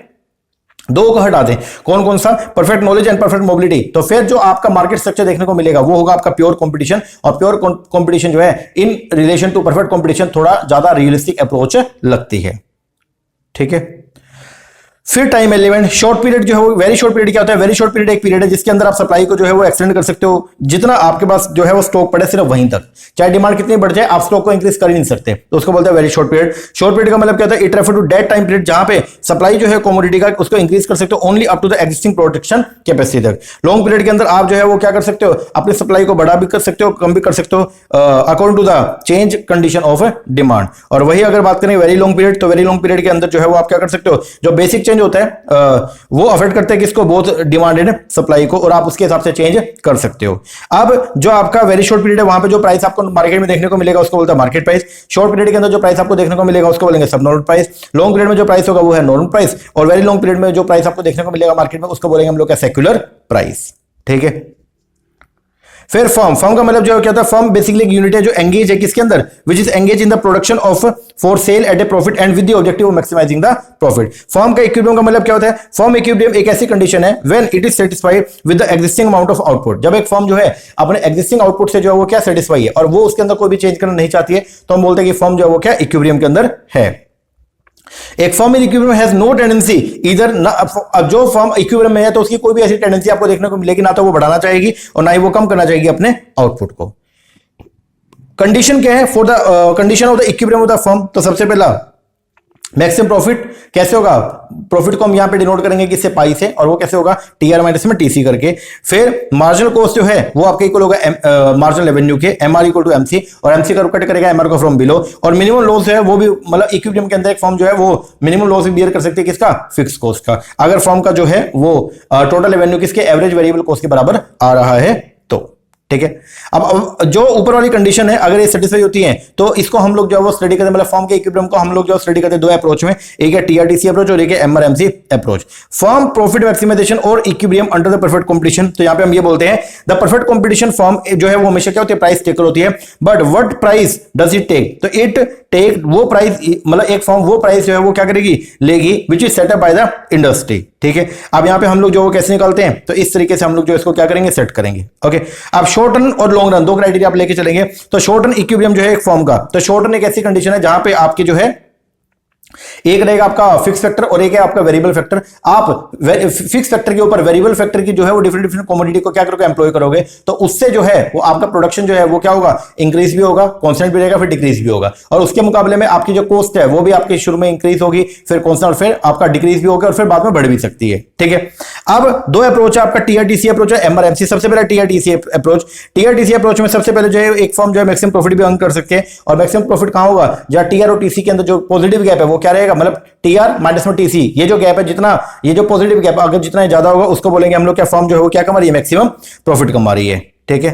दो को हटा दें, कौन कौन सा, perfect knowledge and perfect mobility, तो फिर जो आपका मार्केट स्ट्रक्चर देखने को मिलेगा वो होगा आपका प्योर कंपटीशन। और प्योर कंपटीशन जो है in relation to perfect competition थोड़ा ज्यादा रियलिस्टिक अप्रोच लगती है। ठीक है, फिर टाइम एलिमेंट, शॉर्ट पीरियड जो है वो वेरी शॉर्ट पीरियड क्या होता है, वेरी शॉर्ट पीरियड एक पीरियड है जिसके अंदर आप सप्लाई को जो है वो एक्सटेंड कर सकते हो, जितना आपके पास जो है वो स्टॉक पड़े सिर्फ वहीं तक, चाहे डिमांड कितनी बढ़ जाए आप स्टॉक को इंक्रीज कर ही नहीं सकते, तो उसको बोलते हैं very short period. Short period का मतलब क्या होता है, it refer to that time period जहां पे सप्लाई जो है कमोडिटी का उसको इंक्रीज कर सकते हो only up to the existing production capacity तक। लॉन्ग पीरियड के अंदर आप जो है वो क्या कर सकते हो, अपनी सप्लाई को बढ़ा भी कर सकते हो, कम भी कर सकते हो according to the change condition of demand. और वही अगर बात करें वेरी लॉन्ग पीरियड, तो वेरी लॉन्ग पीरियड के अंदर जो है वो आप क्या कर सकते हो, जो बेसिक चेंज होता है वो अफेक्ट करते हैं किसको, बहुत डिमांडेड सप्लाई को, और आप उसके हिसाब से चेंज कर सकते हो। अब जो आपका वेरी शॉर्ट पीरियड है वहां पे जो प्राइस आपको मार्केट में देखने को मिलेगा उसको बोलता है मार्केट प्राइस। शॉर्ट पीरियड के अंदर जो प्राइस आपको देखने को मिलेगा उसको बोलेंगे सब नॉर्मल प्राइस। लॉन्ग पीरियड में जो प्राइस होगा वो है नॉर्मल प्राइस, और वेरी लॉन्ग पीरियड में जो प्राइस आपको देखने को मिलेगा मार्केट में उसको बोलेंगे हम लोग का सेक्युलर प्राइस। ठीक है, फिर फर्म, फर्म का मतलब जो क्या होता है, फर्म बेसिकली एक यूनिट है जो एंगेज है किसके अंदर, which is engage in the production of for sale at a profit and with the objective of maximising the profit. Firm का इक्विलिब्रियम का मतलब क्या होता है, फर्म इक्विलिब्रियम एक ऐसी कंडीशन है when it is satisfied with the existing amount of output. जब एक फर्म जो है अपने एग्जिस्टिंग आउटपुट से जो है वो क्या सेटिस्फाई है और वो उसके अंदर कोई भी चेंज करना नहीं चाहती है, तो हम बोलते हैं कि फर्म जो है वो क्या इक्विलिब्रियम के अंदर है। एक firm in equilibrium has no tendency इधर, अब जो फर्म इक्विलिब्रियम में है तो उसकी कोई भी ऐसी टेंडेंसी आपको देखने को मिलेगी, ना तो वो बढ़ाना चाहेगी और ना ही वो कम करना चाहेगी अपने आउटपुट को। कंडीशन क्या है for the condition of the equilibrium of the firm? तो सबसे पहला मैक्सिमम प्रॉफिट कैसे होगा? प्रॉफिट को हम यहां पे डिनोट करेंगे किससे? पाई से, और वो कैसे होगा? टीआर माइनस में टीसी करके। फिर मार्जिनल कॉस्ट जो है वो आपके इक्वल होगा मार्जिनल रेवेन्यू के, एमआर इक्वल टू एमसी, और एमसी का कट करेगा एमआर को फ्रॉम बिलो। और मिनिमम लॉस है वो भी, मतलब इक्विलिब्रियम के अंदर एक फर्म जो है वो मिनिमम लॉस भी बियर कर सकती है किसका? फिक्स कॉस्ट का, अगर फर्म का जो है वो टोटल रेवेन्यू किसके? एवरेज वेरिएबल कॉस्ट के बराबर आ रहा है तो। ठीक है, अब जो ऊपर वाली कंडीशन है अगर ये सेटिस्फाई होती है तो इसको हम लोग जो है वो स्टडी करते हैं, मतलब फर्म के इक्विलिब्रियम को हम लोग जो स्टडी करते हैं दो अप्रोच में, एक है टीआरटीसी अप्रोच और एक है एमआरएमसी अप्रोच। फर्म प्रॉफिट मैक्सिमाइजेशन और equilibrium under the perfect competition. तो यहां पे हम ये बोलते हैं द परफेक्ट कंपटीशन फर्म जो है वो हमेशा क्या होती है? प्राइस टेकर होती है, but what price does it take? तो इट टेक वो प्राइस, मतलब एक फर्म वो प्राइस जो है वो क्या करेगी? लेगी which is setup by the industry. ठीक है, अब यहां पे हम लोग जो वो कैसे निकालते हैं? तो इस तरीके से हम लोग जो इसको क्या करेंगे? सेट करेंगे। ओके, अब शॉर्ट रन और लॉन्ग रन दो क्राइटेरिया आप लेके चलेंगे। तो शॉर्ट रन इक्विलिब्रियम जो है एक फर्म का, तो शॉर्ट रन एक ऐसी कंडीशन है जहां पे आपकी जो है एक रहेगा आपका फिक्स फैक्टर और एक है आपका वेरिएबल फैक्टर। आप फिक्स फैक्टर के ऊपर वेरिएबल फैक्टर की जो है वो डिफरेंट डिफरेंट कमोडिटी को क्या करोगे? एम्प्लॉय करोगे, तो उससे जो है वो आपका प्रोडक्शन जो है वो क्या होगा? इंक्रीज भी होगा, कांस्टेंट भी रहेगा, फिर डिक्रीज भी होगा। और उसके मुकाबले में आपकी जो कॉस्ट है वो भी आपकी शुरू में इंक्रीज होगी, फिर कांस्टेंट, फिर आपका डिक्रीज भी होगा और फिर बाद में बढ़ भी सकती है। ठीक है, अब दो अप्रोच है आपका, टीआरटीसी अप्रोच है एमआरएमसी। सबसे पहले टीआरटीसी अप्रोच। टीआरटीसी अप्रोच में सबसे पहले जो है एक फर्म जो है मैक्सिमम प्रॉफिट भी अर्न कर सकते हैं, और मैक्सिमम प्रॉफिट कहां होगा? जहां टीआर और टीसी के अंदर जो पॉजिटिव गैप है वो क्या रहेगा? मतलब टीआर माइनस में टीसी, ये जो गैप है जितना, ये जो पॉजिटिव गैप अगर जितना ज्यादा होगा उसको बोलेंगे हम लोग क्या? फर्म जो है वो क्या कमा रही है? मैक्सिमम प्रॉफिट कमा रही है। ठीक है,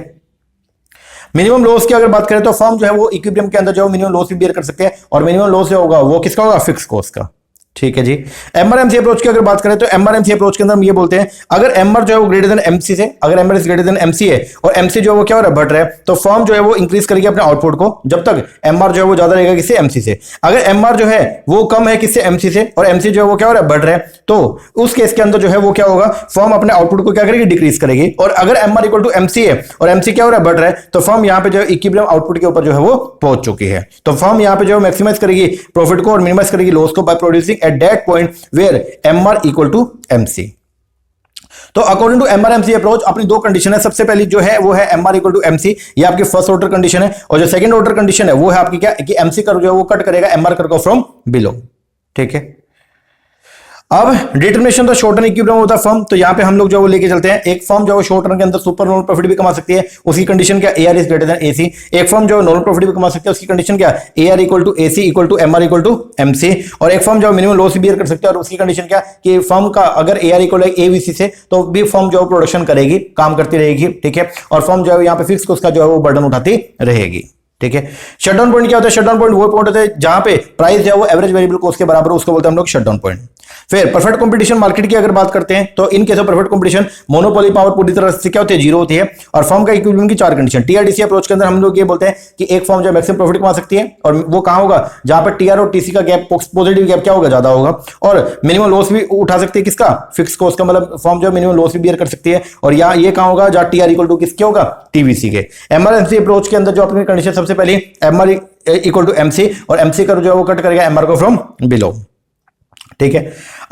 मिनिमम लॉस की अगर बात करें तो फर्म जो है वो इक्विलिब्रियम के अंदर जो मिनिमम लॉस भी बियर कर सकते हैं, और मिनिमम लॉस जो होगा वो किसका होगा? फिक्स कॉस्ट का। ठीक है जी। एमआरएमसी अप्रोच की अगर बात करें तो एमआरएमसी अप्रोच के अंदर हम ये बोलते हैं अगर एमआर जो है वो ग्रेटर देन एमसी से, अगर MR is greater then MC है और एमसी जो है वो क्या हो रहा है? बढ़ रहा है, तो फर्म जो है वो इंक्रीज करेगी अपने आउटपुट को जब तक एमआर जो है वो ज्यादा रहेगा किससे? एमसी से। अगर एमआर जो है वो कम है किससे? एमसी से, और एमसी जो है वो क्या हो रहा है? बढ़ रहा है, तो उस केस के अंदर जो है वो क्या होगा? फर्म अपने आउटपुट को क्या करेगी? डिक्रीज करेगी। और अगर एमआर इक्वल टू एमसी है और एमसी क्या हो रहा है? बढ़ रहा है, तो फर्म यहां पे जो है इक्विलिब्रियम आउटपुट के ऊपर जो है वो पहुंच चुकी है। तो फर्म यहां पे जो है मैक्सिमाइज करेगी प्रॉफिट को और मिनिमाइज करेगी लॉस को by producing at that point where MR equal to MC। तो अकॉर्डिंग टू एमआरएमसी अप्रोच अपनी दो कंडीशन है। सबसे पहली जो है वो है एमआर इक्वल टू एमसी, ये आपकी फर्स्ट ऑर्डर कंडीशन है, और जो सेकंड ऑर्डर कंडीशन है वो है आपकी क्या? कि एमसी कर्व जो है वो कट करेगा एमआर कर्व को फ्रॉम बिलो। ठीक है, अब determination the short run equilibrium of the firm. तो यहां पे हम लोग जो वो लेके चलते हैं, एक फर्म जो है शॉर्ट रन के अंदर सुपर नॉर्मल प्रॉफिट भी कमा सकती है, उसकी कंडीशन क्या? AR is greater than AC. एक फर्म जो नॉर्मल प्रॉफिट भी कमा सकती है, उसकी कंडीशन क्या? AR equal to AC equal to MR equal to MC. और एक फर्म जो मिनिमम लॉस भी बियर कर सकती है, और उसकी कंडीशन क्या? कि फर्म का अगर एआर इक्वल है एवीसी से तो भी फर्म जो प्रोडक्शन करेगी, काम करती रहेगी। ठीक है, और फर्म जो है यहाँ पे फिक्स कॉस्ट का जो है वो बर्डन उठाती रहेगी। ठीक है, शटडाउन पॉइंट क्या होता है? शटडाउन पॉइंट वो पॉइंट होता है जहां पे प्राइस जो है वो एवरेज वेरिएबल कॉस्ट के बराबर, उसको बोलते हैं हम लोग शटडाउन पॉइंट। फिर परफेक्ट कंपटीशन मार्केट की अगर बात करते हैं तो इन case of perfect competition monopoly power पूरी तरह से क्या होती है? जीरो होती है, और फर्म का इक्विलिब्रियम की चार कंडीशन। टीआरटीसी अप्रोच के अंदर हम लोग ये बोलते हैं कि एक फर्म जो मैक्सिमम प्रॉफिट कमा सकती है, और वो कहां होगा? जहां पर टीआर और टीसी का गैप, पॉजिटिव गैप क्या होगा? ज्यादा होगा, और मिनिमम लॉस भी उठा सकती है किसका? फिक्स कॉस्ट का, मतलब फर्म जो मिनिमम लॉस भी बियर कर सकती है, और यहाँ ये कहां होगा? जहां टीआर इक्वल टू किसके होगा? टीवीसी के। एमआरएमसी अप्रोच के अंदर जो अपनी कंडीशन सबसे पहले एमआर इक्वल टू एमसी, और एमसी का जो है वो कट करेगा एमआर को फ्रॉम बिलो। ठीक है,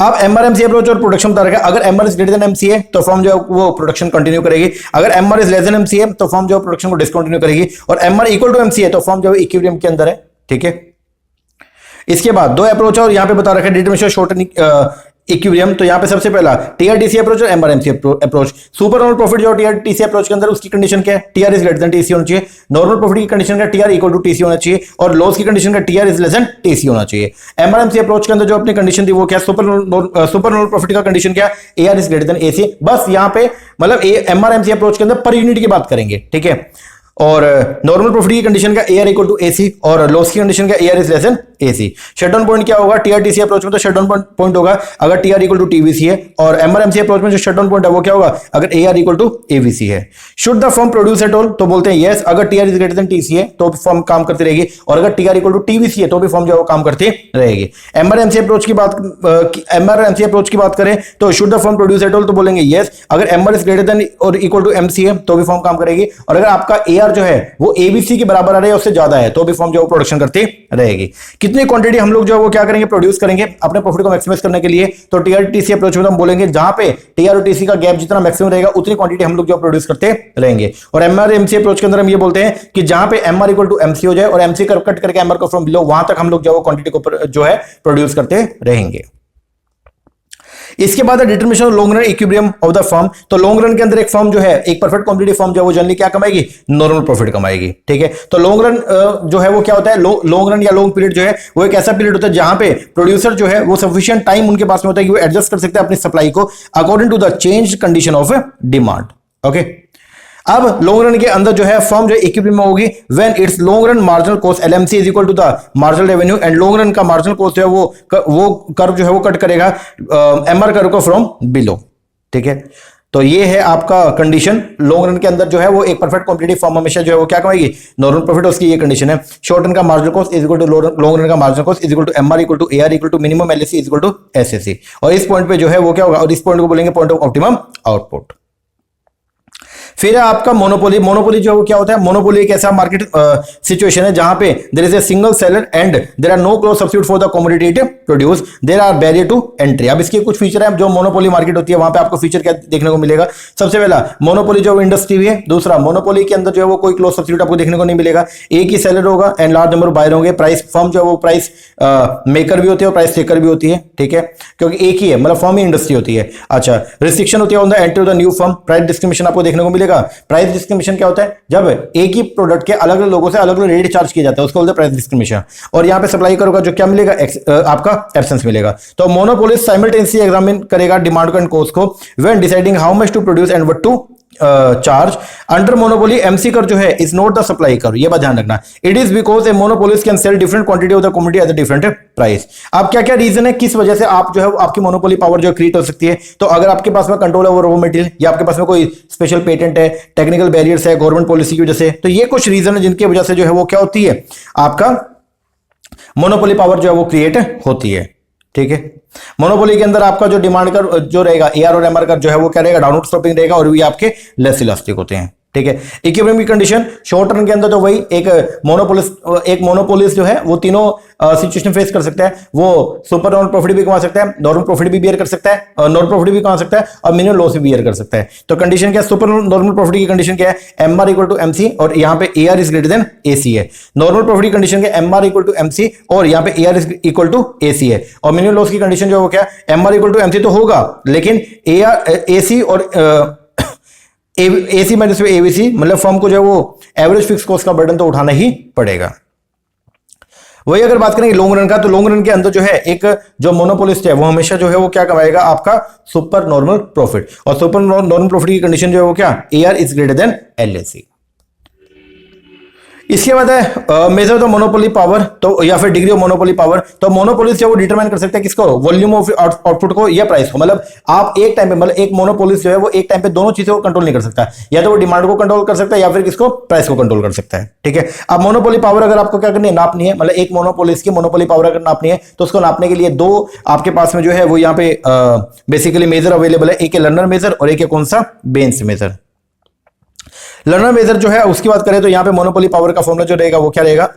अब एमआरएमसी अप्रोच और प्रोडक्शन बता रखा है। अगर MR is greater then MC है तो फर्म जो है वो प्रोडक्शन कंटिन्यू करेगी, अगर MR is less then MC है तो फर्म जो है प्रोडक्शन को डिसकंटिन्यू करेगी, और एमआर इक्वल टू एमसी है तो फर्म जो है इक्विलिब्रियम के अंदर है। ठीक है, इसके बाद दो अप्रोच है और यहां पे बता रखा है डिटरमिनेशन शॉर्ट इक्विलिब्रियम। तो यहां पे सबसे पहला टीआरटीसी अप्रोच और एमआरएमसी अप्रोच। सुपर नॉर्मल प्रॉफिट जो टीआरटीसी अप्रोच के अंदर उसकी कंडीशन क्या है? TR is greater then TC होना चाहिए। नॉर्मल प्रॉफिट की कंडीशन का टीआर इक्वल टू टीसी होना चाहिए, और लॉस की कंडीशन का TR is less then TC होना चाहिए। एमआरएमसी अप्रोच के अंदर जो अपनी कंडीशन थी वो क्या? सुपर नॉर्मल प्रॉफिट का कंडीशन क्या? AR is greater than AC. बस यहां पे मतलब एमआरएमसी अप्रोच के अंदर पर यूनिट की बात करेंगे। ठीक है, और नॉर्मल प्रॉफिट की कंडीशन का एआर इक्वल टू एसी, और लॉस की कंडीशन का AR is less then AC. Shutdown point क्या होगा? टीआरटीसी अप्रोच में तो शटडाउन पॉइंट होगा अगर टीआर इक्वल टू टीवीसी है, और एमआरएमसी अप्रोच में जो शटडाउन पॉइंट है वो क्या होगा? अगर एआर इक्वल टू एवीसी है। Should the firm produce at all? तो बोलते हैं यस, अगर TR is greater then TC है तो फर्म काम करती रहेगी, और अगर टीआर इक्वल टू टीवीसी है तो भी फर्म जो है काम करती रहेगी। एमआरएमसी अप्रोच की बात करें तो should the firm produce at all? तो बोलेंगे यस, अगर एमआर इज ग्रेटर देन और इक्वल टू एमसी है तो भी फर्म काम करेगी, और अगर आपका एआर जो है वो एबीसी के बराबर आ रहा है, उससे ज्यादा है तो भी फर्म जो प्रोडक्शन करती रहेगी। कितनी क्वांटिटी हम लोग जो है वो क्या करेंगे, प्रोड्यूस करेंगे अपने प्रॉफिट को मैक्सिमाइज करने के लिए। तो टीआरटीसी अप्रोच में हम बोलेंगे जहां पे टीआर और टीसी का गैप जितना मैक्सिमम रहेगा उतनी क्वांटिटी हम लोग जो प्रोड्यूस करते रहेंगे। और एमआर एमसी अप्रोच के अंदर हम ये बोलते हैं कि जहां पे एमआर इक्वल टू एमसी हो जाए और एमसी कट करके एमआर को फ्रॉम बिलो, वहां तक हम लोग जो क्वांटिटी को जो है प्रोड्यूस करते रहेंगे। इसके बाद determination of long run equilibrium of the firm. तो लॉन्ग रन के अंदर एक फर्म जो है, एक परफेक्ट कॉम्पिटिटिव फर्म जो है वो जनरली क्या कमाएगी, नॉर्मल प्रॉफिट कमाएगी। ठीक है, तो लॉन्ग रन जो है वो क्या होता है, लॉन्ग रन या लॉन्ग पीरियड जो है वो एक ऐसा पीरियड होता है जहां पे प्रोड्यूसर जो है वो सफिशिएंट टाइम उनके पास में होता है कि वो एडजस्ट कर सकते हैं अपनी सप्लाई को according to the change condition of demand. Okay, अब लॉन्ग रन के अंदर जो है फर्म जो इक्विलिब्रियम में होगी when its long run marginal cost LMC is equal to the marginal revenue, and long run का मार्जिनल कॉस्ट जो है वो कर्व जो है वो कट करेगा एमआर कर्व को फ्रॉम बिलो। ठीक है, तो ये है आपका कंडीशन। लॉन्ग रन के अंदर जो है वो एक परफेक्ट कॉम्पिटिटिव फर्म हमेशा जो है वो क्या कमाएगी, नॉर्मल प्रॉफिट, उसकी ये कंडीशन है। शॉर्ट रन का marginal cost is equal to long run का marginal cost is equal to MR equal to AR equal to minimum LAC is equal to SAC. और इस पॉइंट पे जो है वो क्या होगा, और इस पॉइंट को बोलेंगे पॉइंट ऑफ ऑप्टिमम आउटपुट। फिर है आपका मोनोपोली। मोनोपोली जो क्या होता है, मोनोपोली एक ऐसा मार्केट सिचुएशन है जहां पे there is a single seller and there are no close substitute for the commodity it produce, there are barrier to entry. अब इसके कुछ फीचर है जो मोनोपोली मार्केट होती है वहां पे आपको फीचर क्या देखने को मिलेगा। सबसे पहला मोनोपोली जो इंडस्ट्री है। दूसरा, मोनोपोली के अंदर जो है वो कोई क्लोज सब्स्टिट्यूट आपको देखने को नहीं मिलेगा, एक ही सेलर होगा and large number of buyer होंगे। प्राइस फर्म जो है वो प्राइस मेकर भी होती है और प्राइस टेकर भी होती है। ठीक है, क्योंकि एक ही है, मतलब फर्म ही इंडस्ट्री होती है। अच्छा, रिस्ट्रिक्शन होती है on the entry of the new firm. Price discrimination आपको देखने को मिलेगा। प्राइस डिस्क्रिमिनेशन क्या होता है, जब एक ही प्रोडक्ट के अलग अलग लोगों से अलग अलग रेट चार्ज किए जाते हैं उसको बोलते हैं प्राइस डिस्क्रिमिनेशन। और यहां पे सप्लाई करोगा जो क्या मिलेगा, आपका एब्सेंस मिलेगा। तो मोनोपोलिस्ट साइमल्टेनियसली एग्जामिन करेगा डिमांड को एंड कॉस्ट को when deciding how much to produce and what to charge. Under monopoly MC कर जो है इज नॉट द सप्लाई कर, ये बात ध्यान रखना। It is because A monopolist can sell different quantity of the commodity at the different price. अब क्या क्या रीजन है किस वजह से आप जो है आपकी मोनोपोली पावर जो क्रिएट हो सकती है। तो अगर आपके पास में कंट्रोल है ओवर रॉ मटेरियल, या आपके पास में कोई स्पेशल पेटेंट है, टेक्निकल बैरियर्स है गवर्नमेंट पॉलिसी की वजह से, तो ये कुछ रीजन है जिनकी वजह से जो है वो क्या होती है, आपका मोनोपोली पावर जो है वो क्रिएट होती है। ठीक है, मोनोपोली के अंदर आपका जो डिमांड कर जो रहेगा एआर और एमआर का जो है वो क्या रहेगा, डाउनवर्ड स्लोपिंग रहेगा और ये आपके लेस इलास्टिक होते हैं। ठीक है, इक्विलिब्रियम की कंडीशन शॉर्ट रन के अंदर तो वही एक मोनोपोलिस्ट जो है वो तीनों सिचुएशन फेस कर सकता है। वो सुपर नॉर्मल प्रॉफिट भी कमा सकता है, नॉर्मल प्रॉफिट भी बियर कर सकता है, नॉर्मल प्रॉफिट भी कमा सकता है और मिनिमम लॉस भी बियर कर सकता है। तो कंडीशन क्या है, सुपर नॉर्मल प्रॉफिट की कंडीशन क्या है, एमआर इक्वल टू एमसी और यहाँ पे AR is greater than AC है। नॉर्मल प्रॉफिट की कंडीशन क्या है, एमआर इक्वल टू एमसी और यहाँ पे AR is equal to AC है। और मिनिमम लॉस की कंडीशन जो है वो क्या है, एमआर इक्वल टू एमसी तो होगा लेकिन एआर एसी और एसी माइनस में एबीसी, मतलब फर्म को जो है वो एवरेज फिक्स कॉस्ट का बर्डन तो उठाना ही पड़ेगा। वही अगर बात करेंगे लॉन्ग रन का, तो लॉन्ग रन के अंदर जो है एक जो मोनोपोलिस्ट है वो हमेशा जो है वो क्या कमाएगा, आपका सुपर नॉर्मल प्रॉफिट। और सुपर नॉर्मल प्रॉफिट की कंडीशन जो है वो क्या, AR is greater then LAC. इसके बाद है मेजर द मोनोपोली पावर, तो या फिर डिग्री ऑफ मोनोपोली पावर। तो मोनोपोलिस्ट जो वो डिटरमाइन कर सकते हैं किसको, वॉल्यूम ऑफ आउटपुट को या प्राइस को। मतलब आप एक टाइम पे, मतलब एक मोनोपोलिस्ट जो है वो एक टाइम पे दोनों चीजों को कंट्रोल नहीं कर सकता, या तो वो डिमांड को कंट्रोल कर सकता है या फिर किसको, प्राइस को कंट्रोल कर सकता है। ठीक है, अब मोनोपोली पावर अगर आपको क्या करनी है, नापनी है, मतलब एक मोनोपोलिस्ट की मोनोपोली पावर अगर नापनी है तो उसको नापने के लिए दो आपके पास में जो है वो यहाँ पे बेसिकली मेजर अवेलेबल है। एक है लर्नर मेजर और एक है कौन सा, बेंस मेजर। लर्नर मेजर जो है उसकी बात करें तो यहाँ पे मोनोपोली पावर का फॉर्मूला जो रहेगा वो क्या रहेगा,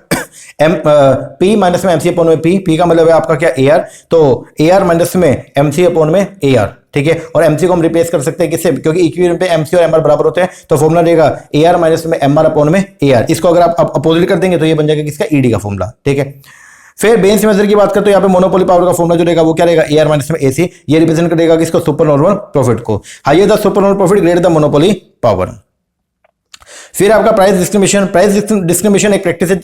पी माइनस में एमसी अपॉन में पी का मतलब है आपका क्या, एआर। तो एआर माइनस में एमसी अपॉन में एआर। ठीक है, और एमसी को हम रिप्लेस कर सकते हैं किससे, क्योंकि इक्विलिब्रियम पे एमसी और एमआर बराबर होते हैं, तो फॉर्मूला रहेगा एआर माइनस में एमआर अपॉन में एआर। इसको अगर आप अपोजिट कर देंगे तो ये बन जाएगा किसका, ईडी का फॉर्मूला। ठीक है, फिर बेंच मेजर की बात करते तो यहाँ पे मोनोपोली पावर का फॉर्मूला जो रहेगा वो क्या रहेगा, एआर माइनस में एसी। ये रिप्रेजेंट करेगा किसको, सुपर नॉर्मल प्रॉफिट को। Higher the super normal profit greater the monopoly power. फिर आपका प्राइस डिस्क्रिमिनेशन। प्राइस डिस्क्रिमिनेशन एक प्रैक्टिस है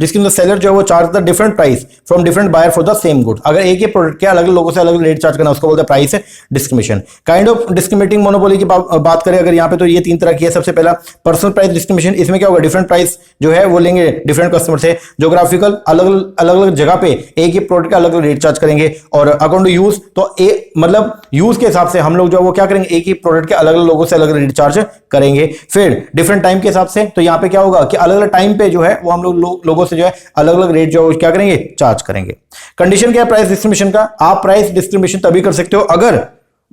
जिसके अंदर सेलर जो है वो charge the different price from different buyer for the same good. अगर एक ही प्रोडक्ट के अलग अलग लोगों से अलग रेट चार्ज करना उसको बोलते हैं price discrimination. Kind of discriminating monopoly की बात करें अगर यहाँ पे तो ये तीन तरह की है। सबसे पहला पर्सनल प्राइस डिस्क्रिमिनेशन। इसमें क्या होगा, डिफरेंट प्राइस जो है वो लेंगे डिफरेंट कस्टमर से। जोग्राफिकल अलग अलग जगह पे एक ही प्रोडक्ट का अलग अलग रेट चार्ज करेंगे। और अकॉर्डिंग टू यूज, तो मतलब यूज के हिसाब से हम लोग जो वो क्या करेंगे, एक ही प्रोडक्ट के अलग अलग लोगों से अलग अलग रेट चार्ज करेंगे। फिर डिफरेंट टाइम के हिसाब से, तो यहाँ पे क्या होगा कि अलग अलग टाइम पे जो है वो हम लोगों से जो है अलग अलग रेट जो क्या करेंगे, चार्ज करेंगे। कंडीशन क्या है प्राइस डिस्क्रिमिनेशन का, आप प्राइस डिस्क्रिमिनेशन तभी कर सकते हो अगर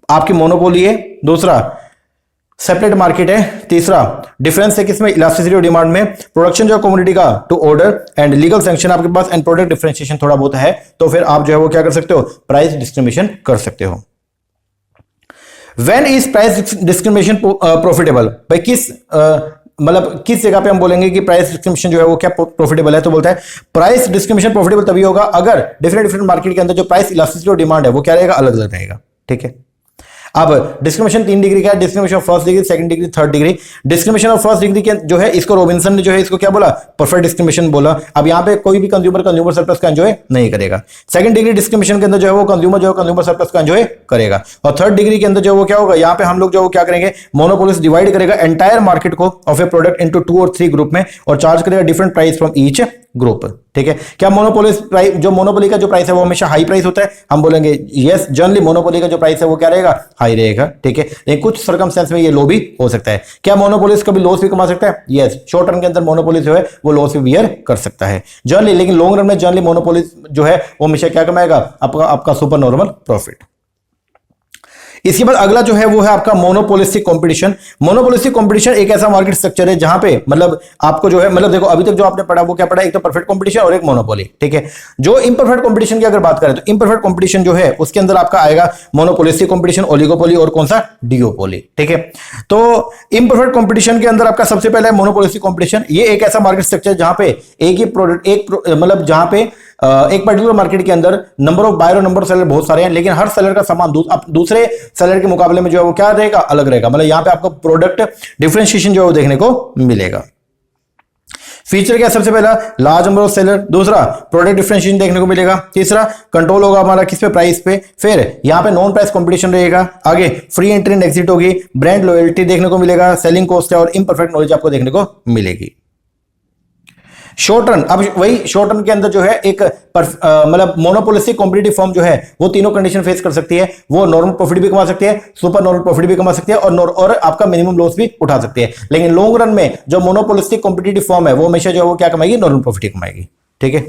आपकी मोनोपोली है। दूसरा, सेपरेट मार्केट है। तीसरा डिफरेंस है किसमें, इलास्टिसिटी और डिमांड में। प्रोडक्शन जो कम्युनिटी का to order and legal sanction आपके पास, एंड प्रोडक्ट डिफरेंशिएशन थोड़ा बहुत है, तो फिर आप जो है वो क्या कर सकते हो, प्राइस डिस्क्रिमिनेशन कर सकते हो। When is price discrimination profitable, भाई किस मतलब किस जगह पे हम बोलेंगे कि प्राइस डिस्क्रिमिनेशन जो है वो क्या प्रॉफिटेबल है, तो बोलता है प्राइस डिस्क्रिमिनेशन प्रॉफिटेबल तभी होगा अगर डिफरेंट डिफरेंट मार्केट के अंदर जो प्राइस इलास्टिसिटी और डिमांड है वो क्या रहेगा, अलग अलग रहेगा। ठीक है, अब डिस्क्रिमिनेशन 3 डिग्री का है, discrimination of first degree, second degree, third degree. Discrimination of first degree के जो है इसको रॉबिन्सन ने जो है इसको क्या बोला, परफेक्ट डिस्क्रिमिनेशन बोला। अब यहां पे कोई भी कंज्यूमर सरप्लस का एंजॉय नहीं करेगा। सेकंड डिग्री डिस्क्रिमिनेशन के अंदर जो है वो कंज्यूमर जो है कंज्यूमर सरप्लस का एंजॉय करेगा। और थर्ड डिग्री के अंदर जो वो क्या होगा, यहां पे हम लोग जो क्या करेंगे, मोनोपोलिस्ट डिवाइड करेगा एंटायर मार्केट को ऑफ ए प्रोडक्ट इनटू 2 और 3 ग्रुप में और चार्ज करेगा different price from each group. ठीक है, क्या मोनोपोली प्राइस, जो मोनोपोली का जो प्राइस है वो हमेशा हाई प्राइस होता है, हम बोलेंगे यस, जनरली मोनोपोली का जो प्राइस है वो क्या रहेगा, हाई रहेगा। ठीक है, लेकिन कुछ सर्कमस्टेंस में ये लो भी हो सकता है। क्या मोनोपोलिस्ट कभी लॉस भी कमा सकता है, यस, शॉर्ट टर्म के अंदर मोनोपोली जो है वो लॉस भी बियर कर सकता है जनरली, लेकिन लॉन्ग रन में जनरली मोनोपोली जो है वो हमेशा क्या कमाएगा, आपका सुपर नॉर्मल प्रॉफिट। इसके बाद अगला जो है वो है आपका मोनोपोलिस्टिक कंपटीशन। मोनोपोलिस्टिक कंपटीशन एक ऐसा मार्केट स्ट्रक्चर है जहां पे मतलब आपको जो है मतलब देखो अभी तक जो आपने पढ़ा वो क्या पढ़ा, एक तो परफेक्ट कंपटीशन और एक मोनोपोली। ठीक है, जो इम्परफेक्ट कंपटीशन की अगर बात करें तो इम्परफेक्ट कंपटीशन जो है उसके अंदर आपका आएगा मोनोपोलिस्टिक कंपटीशन, ओलिगोपोली और कौन सा, डिओपोली। ठीक है, तो इम्परफेक्ट कंपटीशन के अंदर आपका सबसे पहला है मोनोपोलिस्टिक कंपटीशन। ये एक ऐसा मार्केट स्ट्रक्चर जहां पे एक ही प्रोडक्ट मतलब जहां पे एक पर्टिकुलर मार्केट के अंदर नंबर ऑफ बायर और नंबर ऑफ सेलर बहुत सारे हैं, लेकिन हर सेलर का सामान दूसरे सेलर के मुकाबले में जो है वो क्या रहेगा, अलग रहेगा। मतलब यहां पे आपको प्रोडक्ट डिफरेंशिएशन जो है वो देखने को मिलेगा। फीचर क्या, सबसे पहला लार्ज नंबर ऑफ सेलर, दूसरा प्रोडक्ट डिफरेंशिएशन देखने को मिलेगा, तीसरा कंट्रोल होगा हमारा किस पे, प्राइस पे, फिर यहां पे नॉन प्राइस कंपटीशन रहेगा, आगे फ्री एंट्री एंड एग्जिट होगी, ब्रांड लॉयल्टी देखने को मिलेगा, सेलिंग कॉस्ट है और इम्परफेक्ट नॉलेज आपको देखने को मिलेगी। शॉर्ट रन, अब वही शॉर्ट रन के अंदर जो है एक मतलब मोनोपोलिस्टिक कॉम्पिटिटिव फर्म जो है वो तीनों कंडीशन फेस कर सकती है। वो नॉर्मल प्रॉफिट भी कमा सकती है, सुपर नॉर्मल प्रॉफिट भी कमा सकती है और आपका मिनिमम लॉस भी उठा सकती है। लेकिन लॉन्ग रन में जो मोनोपोलिस्टिक कॉम्पिटिटिव फर्म है वो हमेशा जो है वो क्या कमाएगी, नॉर्मल प्रॉफिट ही कमाएगी। ठीक है,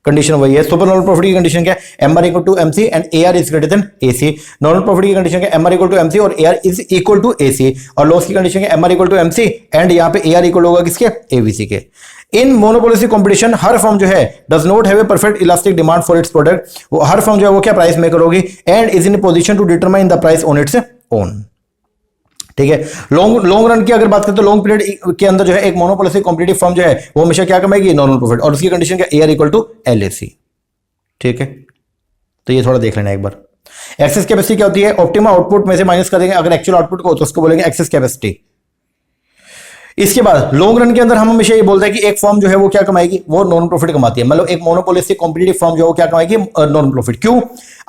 कंडीशन वही है। सुपर नॉर्मल प्रॉफिट की कंडीशन क्या है, MR equal to MC and AR is greater than AC. Normal profit की कंडीशन क्या है, एमआर इक्वल टू एमसी और AR is equal to AC. और लॉस की कंडीशन क्या है, MR equal to MC and यहां पे एआर इक्वल होगा किसके, एवीसी के। इन मोनोपोलिस्टिक कंपटीशन हर फर्म जो है does not have a perfect elastic demand for its product. वो हर फर्म जो है वो क्या प्राइस मेकर होगी and is in position to determine the price on its own. ठीक है, लॉन्ग रन की अगर बात करें तो लॉन्ग पीरियड के अंदर जो है एक मोनोपोलिस्टिक कॉम्पिटिटिव फर्म जो है वो हमेशा क्या कमाएगी, नॉर्मल प्रॉफिट, और उसकी कंडीशन क्या, एआर इक्वल टू एलएसी। ठीक है, तो ये थोड़ा देख लेना एक बार। एक्सेस कैपेसिटी क्या होती है, ऑप्टिमम आउटपुट में से माइनस कर देंगे अगर एक्चुअल आउटपुट को, तो उसको बोलेंगे एक्सेस कैपेसिटी। इसके बाद लॉन्ग रन के अंदर हम हमेशा ये बोलते हैं कि एक फर्म जो है वो क्या कमाएगी, वो नॉर्मल प्रॉफिट कमाती है। मतलब एक मोनोपोलिस्टिक कॉम्पिटिटिव फर्म जो है वो क्या कमाएगी, नॉर्मल प्रॉफिट। क्यों,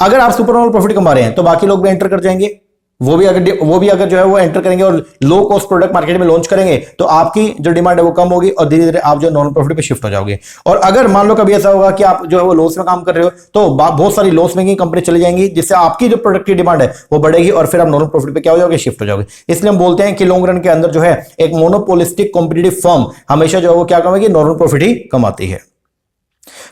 अगर आप सुपर नॉर्मल प्रॉफिट कमा रहे हैं तो बाकी लोग भी एंटर कर जाएंगे, वो भी अगर जो है वो एंटर करेंगे और लो कॉस्ट प्रोडक्ट मार्केट में लॉन्च करेंगे तो आपकी जो डिमांड है वो कम होगी और धीरे धीरे आप जो नॉर्मल प्रॉफिट पे शिफ्ट हो जाओगे। और अगर मान लो कभी ऐसा होगा कि आप जो है वो लॉस में काम कर रहे हो तो बहुत सारी लॉस मेकिंग कंपनी चली जाएंगी, जिससे आपकी जो प्रोडक्ट की डिमांड है वो बढ़ेगी और फिर आप नॉर्मल प्रॉफिट पे क्या हो जाओगे, शिफ्ट हो जाओगे। इसलिए हम बोलते हैं कि लॉन्ग रन के अंदर जो है एक मोनोपोलिस्टिक कॉम्पिटिटिव फर्म हमेशा जो है वो क्या कमाएगी, नॉर्मल प्रॉफिट ही कमाती है।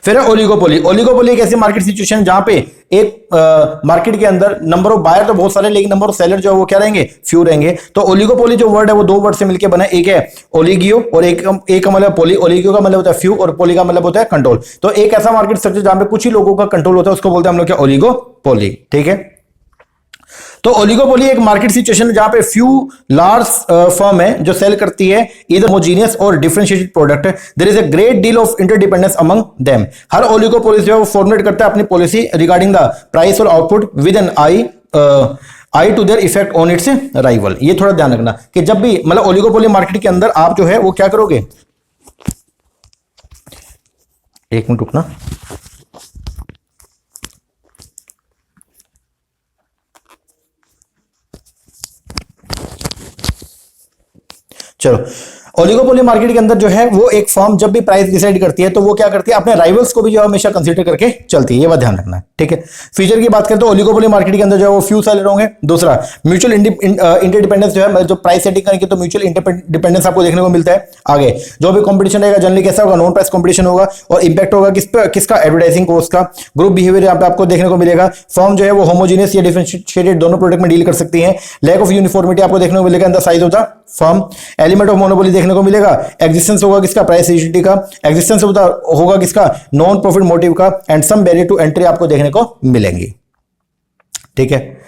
फिर है ओलिगोपोली। ओलिगोपोली एक ऐसी मार्केट सिचुएशन जहां पे एक मार्केट के अंदर नंबर ऑफ बायर तो बहुत सारे लेकिन नंबर ऑफ सेलर जो है वो क्या रहेंगे, फ्यू रहेंगे। तो ओलिगोपोली जो वर्ड है वो 2 वर्ड से मिलकर बना है, एक है ओलिगियो और एक का मतलब पोली। ओलिगियो का मतलब होता है फ्यू और पोली का मतलब होता है कंट्रोल। तो एक ऐसा मार्केट स्ट्रक्चर जहां पे कुछ ही लोगों का कंट्रोल होता है उसको बोलते हैं हम लोग क्या, ओलिगोपोली। ठीक है, तो ओलिगोपोली एक मार्केट सिचुएशन है जहां पे फ्यू लार्ज फर्म है जो सेल करती है इधर होमोजेनियस और differentiated product. There is a great deal of interdependence among them. हर ओलिगोपोली जो है वो फॉर्मुलेट करता है अपनी पॉलिसी रिगार्डिंग द प्राइस और output with an eye to their effect on its rival. ये थोड़ा ध्यान रखना कि जब भी मतलब ओलिगोपोली मार्केट के अंदर आप जो है वो क्या करोगे, एक मिनट रुकना। चलो, ओलिगोपोली मार्केट के अंदर जो है वो एक फर्म जब भी प्राइस डिसाइड करती है तो वो क्या करती है, अपने राइवल्स को भी जो हमेशा कंसीडर करके चलती है, ये बात ध्यान रखना है, ठीक है। फीचर की बात करें तो ओलिगोपोली मार्केट के अंदर जो है वो फ्यू सेलर होंगे। दूसरा, म्यूचुअल इंटरडिपेंडेंस जो है, जब प्राइस सेटिंग करेंगे तो म्यूचुअल इंडिपेंडेंस आपको देखने को मिलता है। आगे जो भी कंपटीशन रहेगा जनरली कैसा होगा, नॉन प्राइस कंपटीशन होगा, और इंपैक्ट होगा किस पे, किसका, एडवर्टाइजिंग कॉस्ट का। ग्रुप बिहेवियर यहाँ पे आपको देखने को मिलेगा। फर्म जो है वो होमोजेनियस या डिफरेंशिएटेड दोनों प्रोडक्ट में डील कर सकती है। लैक ऑफ यूनिफॉर्मिटी आपको देखने को मिलेगा in the size of the firm. Element of monopoly देखने को मिलेगा। एग्जिस्टेंस होगा किसका, प्राइस रिजिडिटी का। एग्जिस्टेंस होगा किसका, नॉन प्रॉफिट मोटिव का। And some barrier to entry आपको देखने को मिलेंगी, ठीक है।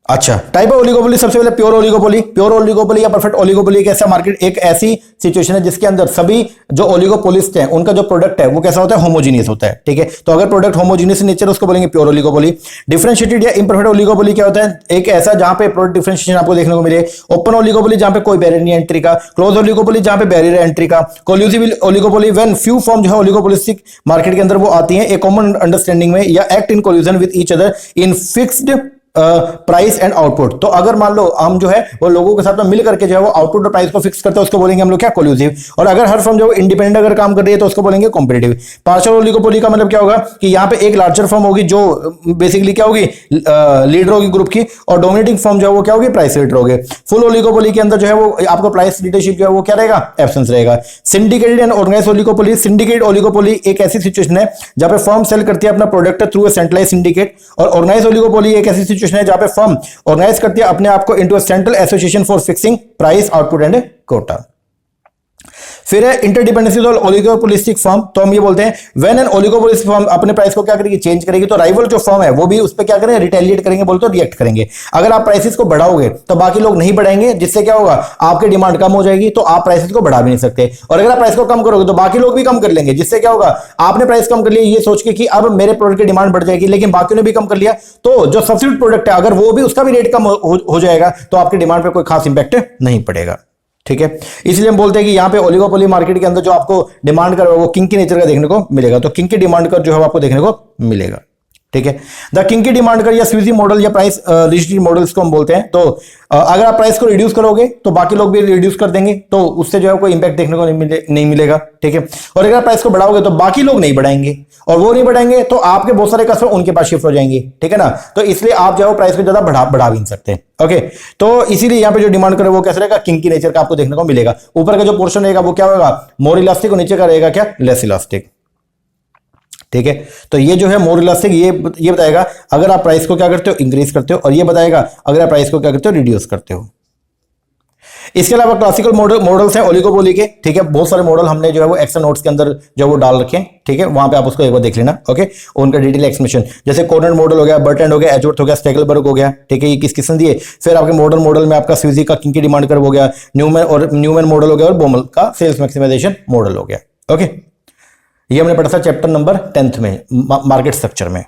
अच्छा, टाइप ऑफ ओलिगोपोली, सबसे पहले प्योर ओलिगोपोली। प्योर ओलिगोपोली या परफेक्ट ओलिगोपोली एक ऐसा मार्केट, एक ऐसी सिचुएशन है जिसके अंदर सभी जो ओलिगोपोलिस्ट हैं उनका जो प्रोडक्ट है वो कैसा होता है, होमोजीनियस होता है, ठीक है। तो अगर प्रोडक्ट होमोजीनियस नेचर उसको बोलेंगे प्योर ओलिगोपोली। डिफरेंशिएटेड या इम्परफेक्ट ओलिगोपोली क्या होता है, एक ऐसा जहां पे प्रोडक्ट डिफरेंशिएशन आपको देखने को मिले। ओपन ओलिगोपोली जहां पे कोई बैरियर नहीं एंट्री का। क्लोज ओलिगोपोली जहां पे बैरियर है एंट्री का। Collusive oligopoly when few form जो है ओलिगोपोलिस्टिक मार्केट के अंदर वो आती है एक कॉमन अंडरस्टैंडिंग में या act in collusion with each other in fixed price and output. तो अगर मान लो हम जो है वो लोगों के साथ में मिल करके जो है वो आउटपुट और प्राइस को फिक्स करते हैं, उसको बोलेंगे हम लोग क्या, कोल्यूसिव। और अगर हर फर्म जो इंडिपेंडेंट अगर काम कर रही है तो उसको बोलेंगे कॉम्पिटिटिव। पार्शियल ओलिगोपोली का मतलब क्या होगा कि यहाँ पे एक लार्जर फर्म होगी जो बेसिकली क्या होगी, लीडर होगी ग्रुप की, और डोमिनेटिंग फर्म जो है वो क्या होगी, प्राइस लीडर होगी। फुल ओलिगोपोली के अंदर जो है वो आपको प्राइस लीडरशिप जो है वो क्या रहेगा, एब्सेंस रहेगा। Syndicated and organised oligopoly, syndicate oligopoly एक ऐसी सिचुएशन है जहां पे फर्म सेल करती है अपना product through a centralised syndicate. और ऑर्गेनाइज्ड ओलिगोपोली एक ऐसी सिचुएशन है जहां पे फर्म ऑर्गेनाइज करती है अपने आप को into a central association for fixing price, output and quota. फिर है इंटरडिपेंडेंसी ऑफ ओलिगोपोलिस्टिक फर्म। तो हम ये बोलते हैं व्हेन एन ओलिगोपोलिस्टिक फर्म अपने प्राइस को क्या करेगी, चेंज करेगी, तो राइवल जो फर्म है वो भी उस पर क्या करेंगे, रिटेलिएट करेंगे, बोल तो रिएक्ट करेंगे। अगर आप प्राइसेस को बढ़ाओगे तो बाकी लोग नहीं बढ़ाएंगे, जिससे क्या होगा, आपकी डिमांड कम हो जाएगी, तो आप प्राइसेस को बढ़ा भी नहीं सकते। और अगर आप प्राइस को कम करोगे तो बाकी लोग भी कम कर लेंगे, जिससे क्या होगा, आपने प्राइस कम कर लिया ये सोच के कि अब मेरे प्रोडक्ट की डिमांड बढ़ जाएगी, लेकिन बाकियों ने भी कम कर लिया, तो जो सब्सिट्यूट प्रोडक्ट है अगर वो भी उसका भी रेट कम हो जाएगा तो आपकी डिमांड पर कोई खास इंपैक्ट नहीं पड़ेगा, ठीक है। इसलिए हम बोलते हैं कि यहाँ पे ओलिगोपोली मार्केट के अंदर जो आपको डिमांड कर वो किंग की नेचर का देखने को मिलेगा। तो किंग की डिमांड कर जो है आपको देखने को मिलेगा, ठीक है। द किंग की डिमांड कर या स्वीजी मॉडल या प्राइस रिजिडिटी मॉडल्स को हम बोलते हैं। तो अगर आप प्राइस को रिड्यूस करोगे तो बाकी लोग भी रिड्यूस कर देंगे, तो उससे जो है कोई इंपैक्ट देखने को नहीं मिलेगा, ठीक है। और अगर आप प्राइस को बढ़ाओगे तो बाकी लोग नहीं बढ़ाएंगे, और वो नहीं बढ़ाएंगे तो आपके बहुत सारे कस्टमर उनके पास शिफ्ट हो जाएंगे, ठीक है ना। तो इसलिए आप जो है प्राइस को ज्यादा बढ़ा भी नहीं सकते, ओके। तो इसीलिए यहाँ पे जो डिमांड करे वो कैसे रहेगा, किंग की नेचर का आपको देखने को मिलेगा। ऊपर का जो पोर्शन रहेगा वो क्या होगा, मोर इलास्टिक, और नीचे का रहेगा क्या, लेस इलास्टिक, ठीक है। तो ये जो है मोर इलास्टिक ये बताएगा अगर आप प्राइस को क्या करते हो, इंक्रीज करते हो, और ये बताएगा अगर आप प्राइस को क्या करते हो, रिड्यूस करते हो। इसके अलावा क्लासिकल मॉडल्स हैं ओलिगोपोली के, ठीक है। बहुत सारे मॉडल हमने जो है वो एक्सेल नोट्स के अंदर जो वो डाल रखे हैं, ठीक है। वहां पे आप उसको एक बार देख लेना, ओके। उनका डिटेल एक्सप्लेनेशन, जैसे कोर्नर मॉडल हो गया, बर्टलैंड हो गया, एजवर्थ हो गया, स्टेगलबर्ग हो गया, ठीक है। ये किस किस्म दिए। फिर आपके मॉडल में आपका स्वीजी का किंग की डिमांड कर हो गया, न्यूमैन मॉडल हो गया, और बोमल का सेल्स मैक्सिमाइजेशन मॉडल हो गया, ओके। ये हमने पढ़ा था चैप्टर नंबर 10 में, मार्केट स्ट्रक्चर में।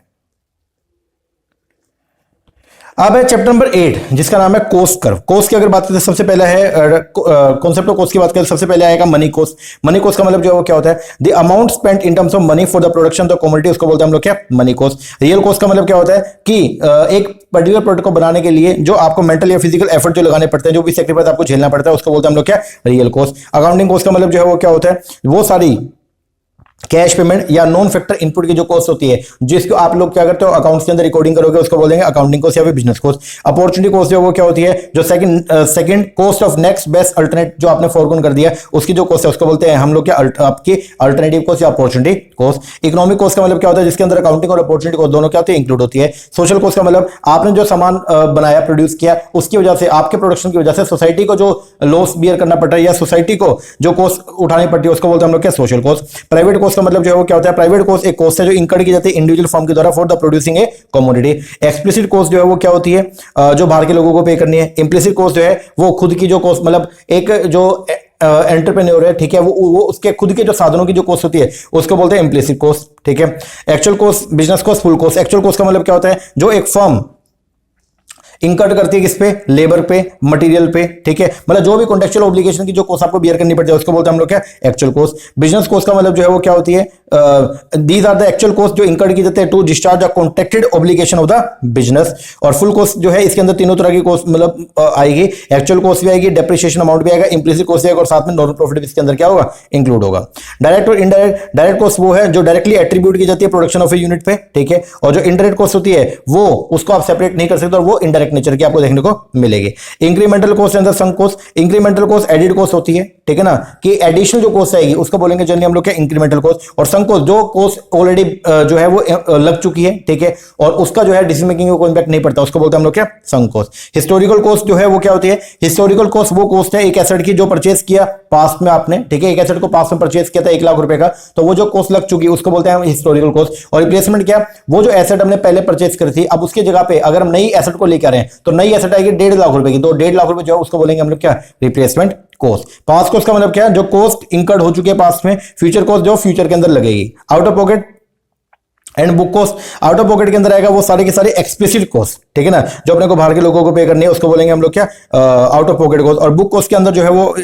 अब है चैप्टर नंबर 8 जिसका नाम है कोस्ट कर्व। कोस्ट की अगर बात करें, सबसे पहले है कॉन्सेप्ट ऑफ कोस्ट की बात करें, सबसे पहले आएगा मनी कोस्ट। मनी कोस्ट का मतलब जो है वो क्या होता है, the amount spent in terms of money for the production of commodity, उसको बोलते हैं हम लोग क्या, मनी कोस्ट। रियल कोस्ट का मतलब क्या होता है कि एक पर्टिकुलर प्रोडक्ट को बनाने के लिए जो आपको मेंटल या फिजिकल एफर्ट जो लगाने पड़ते हैं, जो भी सेक्रीफाइस आपको झेलना पड़ता है, उसको बोलते हैं हम लोग क्या, रियल कोस्ट। अकाउंटिंग कोस्ट का मतलब जो है वो क्या होता है, वो सारी कैश पेमेंट या नॉन फैक्टर इनपुट की जो कॉस्ट होती है, जिसको आप लोग क्या करते हो अकाउंट्स के अंदर रिकॉर्डिंग करोगे, उसको बोलेंगे अकाउंटिंग कॉस्ट या फिर बिजनेस कॉस्ट। अपॉर्चुनिटी कॉस्ट जो वो क्या होती है, जो second cost of next best alternate जो आपने फोरगोन कर दिया उसकी जो कॉस्ट है उसको बोलते हैं हम लोग क्या, आपकी अल्टरनेटिव कॉस्ट या अपॉर्चुनिटी कॉस्ट। इकोनॉमिक कॉस्ट का मतलब क्या होता है, जिसके अंदर अकाउंटिंग और अपॉर्चुनिटी कॉस्ट दोनों क्या होती है, इंक्लूड होती है। सोशल कॉस्ट का मतलब आपने जो सामान बनाया, प्रोड्यूस किया, उसकी वजह से, आपके प्रोडक्शन की वजह से सोसाइटी को जो लॉस बियर करना पड़ रहा है या सोसाइटी को जो कॉस्ट उठानी पड़ती है उसको बोलते हैं हम लोग क्या, सोशल कॉस्ट। प्राइवेट कॉस्ट का मतलब जो है वो क्या होता है, प्राइवेट कॉस्ट एक कॉस्ट है जो इंकर्ड की जाती है इंडिविजुअल फर्म के द्वारा for the producing A commodity. Explicit cost जो है वो क्या होती है, जो बाहर के लोगों को पे करनी है। इंप्लिसिट कॉस्ट जो है वो खुद की जो कॉस्ट, मतलब एक जो एंटरप्रेन्योर है, ठीक है, वो उसके खुद के जो साधनों की जो कॉस्ट होती है उसको बोलते हैं इंप्लिसिट कॉस्ट, ठीक है। Actual cost, business cost, full cost. Actual cost का मतलब क्या होता है, जो एक फर्म इंकर्ड करती है किस पे, लेबर पे, मटेरियल पे, ठीक है, मतलब जो भी कॉन्ट्रेक्चुअल ऑब्लिगेशन की जो कॉस्ट आपको बियर करनी पड़ती है उसको बोलते हैं हम लोग क्या, एक्चुअल कॉस्ट। बिजनेस कॉस्ट का मतलब जो है वो क्या होती है, these are the actual cost जो इंकर्ड की जाते हैं to discharge a contracted obligation of the business. और फुल कॉस्ट जो है इसके अंदर तीनों तरह की कॉस्ट मतलब आएगी, एक्चुअल कॉस्ट भी आएगी, डेप्रिसिएशन अमाउंट भी आएगा, इम्प्लिसिट कॉस्ट आएगा और साथ में नॉर्मल प्रॉफिट भी इसके अंदर क्या होगा, इंक्लूड होगा। डायरेक्ट और इनडायरेक्ट, डायरेक्ट कॉस्ट वो है जो डायरेक्टली एट्रीब्यूट की जाती है प्रोडक्शन ऑफ ए यूनिट पे, ठीक है, और जो इनडायरेक्ट कॉस्ट होती है वो उसको आप सेपरेट नहीं कर सकते और वो इनडायरेक्ट नेचर की आपको देखने को मिलेगी। इंक्रीमेंटल कॉस्ट अंदर sunk cost, incremental cost added cost होती है, ठीक है ना, कि एडिशनल जो कॉस्ट आएगी उसको बोलेंगे जनरली हम लोग क्या, इंक्रीमेंटल कॉस्ट। और संक कॉस्ट जो कॉस्ट ऑलरेडी जो है वो लग चुकी है, ठीक है, और उसका जो है डिसीजन मेकिंग को इंपैक्ट नहीं पड़ता, उसको बोलते हैं हम लोग क्या, संक कॉस्ट। हिस्टोरिकल कॉस्ट जो है वो क्या होती है, हिस्टोरिकल कॉस्ट वो कॉस्ट है एक एसेट की जो परचेज किया पास्ट में आपने, ठीक है, एक एसेट को पास्ट में परचेज किया था 1 लाख रुपए का, तो वो जो कॉस्ट लग चुकी है उसको बोलते हैं हिस्टोरिकल कॉस्ट। और रिप्लेसमेंट क्या, वो जो एसेट हमने पहले परचेज करी थी अब उसकी जगह पे अगर हम नई एसेट को लेकर आए तो नई एसेट आएगी 1.5 लाख रुपए की, तो 1.5 लाख रुपए जो है उसको बोलेंगे हम लोग क्या, रिप्लेसमेंट कॉस्ट। पास्ट कॉस्ट का मतलब क्या है, जो कॉस्ट इंकर्ड हो चुकी है पास्ट में, फ्यूचर कॉस्ट जो फ्यूचर के अंदर लगेगी। Out of pocket and book cost, out of pocket के अंदर आएगा वो सारे के सारे एक्सप्लिसिट कॉस्ट, ठीक है ना, जो अपने को बाहर के लोगों को पे करनी है उसको बोलेंगे हम लोग क्या, आउट ऑफ पॉकेट कॉस्ट। और बुक कॉस्ट के अंदर जो है वो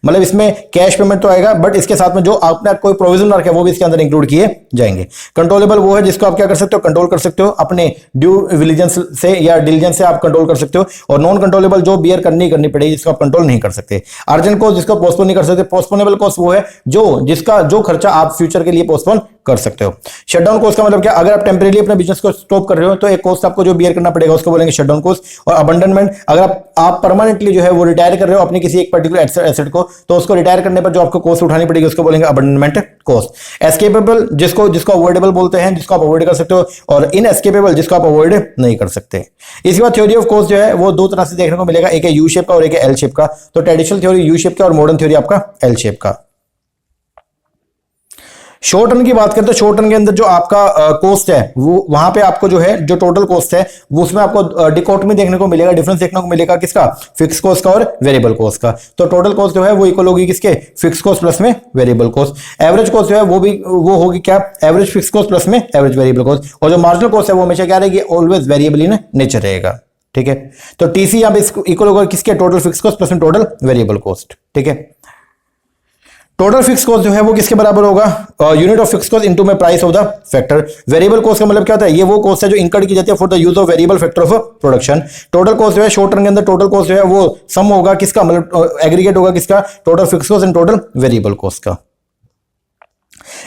मतलब इसमें कैश पेमेंट तो आएगा बट इसके साथ में जो आपने कोई प्रोविजन रखा है वो भी इसके अंदर इंक्लूड किए जाएंगे। कंट्रोलेबल वो है जिसको आप क्या कर सकते हो, कंट्रोल कर सकते हो अपने ड्यू विलिजेंस से या डिलीजेंस से आप कंट्रोल कर सकते हो। और नॉन कंट्रोलेबल जो बियर करनी पड़ेगी जिसको आप कंट्रोल नहीं कर सकते। अर्जेंट कॉस्ट जिसको पोस्टपोन नहीं कर सकते। पोस्टपोनेबल कॉस्ट वो है जिसका जो खर्चा आप फ्यूचर के लिए पोस्टपोन कर सकते हो। शटडाउन कॉस्ट का मतलब क्या, अगर आप टेम्परेरी अपने बिजनेस को स्टॉप कर रहे हो तो एक कॉस्ट आपको जो बियर करना पड़ेगा उसको बोलेंगे शटडाउन कॉस्ट। और अबंडनमेंट, अगर आप परमानेंटली जो है वो रिटायर कर रहे हो अपनी किसी एक पर्टिकुलर एसेट को तो उसको रिटायर करने पर जो आपको कॉस्ट उठानी पड़ेगी उसको बोलेंगे अबंडनमेंट कॉस्ट। एस्केपेबल जिसको अवॉइडेबल बोलते हैं, जिसको आप अवॉइड कर सकते हो, और इनएस्केपेबल जिसको आप अवॉइड नहीं कर सकते। इसके बाद थ्योरी ऑफ कॉस्ट जो है वो दो तरह से देखने को मिलेगा, एक है यू शेप का और एक है एल शेप का। तो ट्रेडिशनल थ्योरी यू शेप का और मॉडर्न थ्योरी आपका एल शेप का। शॉर्ट टर्म की बात करें तो शॉर्ट टर्म के अंदर जो आपका कॉस्ट है वो वहां पे आपको जो है जो टोटल कॉस्ट है वो उसमें आपको डिकोटमी देखने को मिलेगा, डिफरेंस देखने को मिलेगा किसका, फिक्स कॉस्ट का और वेरिएबल कॉस्ट का। तो टोटल कॉस्ट जो है वो इक्वल होगी किसके, फिक्स कॉस्ट प्लस में वेरिएबल कॉस्ट। एवरेज कॉस्ट जो है वो होगी क्या, एवरेज फिक्स कॉस्ट प्लस में एवरेज वेरिएबल कॉस्ट। और जो मार्जिनल कॉस्ट है वो हमेशा क्या रहेगी, ऑलवेज वेरिएबल इन नेचर रहेगा, ठीक है। तो टीसी यहां पे इक्वल होगा किसके, टोटल फिक्स कॉस्ट प्लस में टोटल वेरिएबल कॉस्ट, ठीक है। टोटल फिक्स कॉस्ट जो है वो किसके बराबर होगा, unit of fix cost into में price of the factor. Variable cost का मतलब क्या होता है, ये वो कॉस्ट है जो इंकर्ड की जाती है for the use of variable factor of production. Total cost जो है शॉर्ट टर्म के अंदर टोटल कॉस्ट जो है वो सम होगा किसका, मतलब एग्रीगेट होगा किसका, total fix cost and total variable cost का।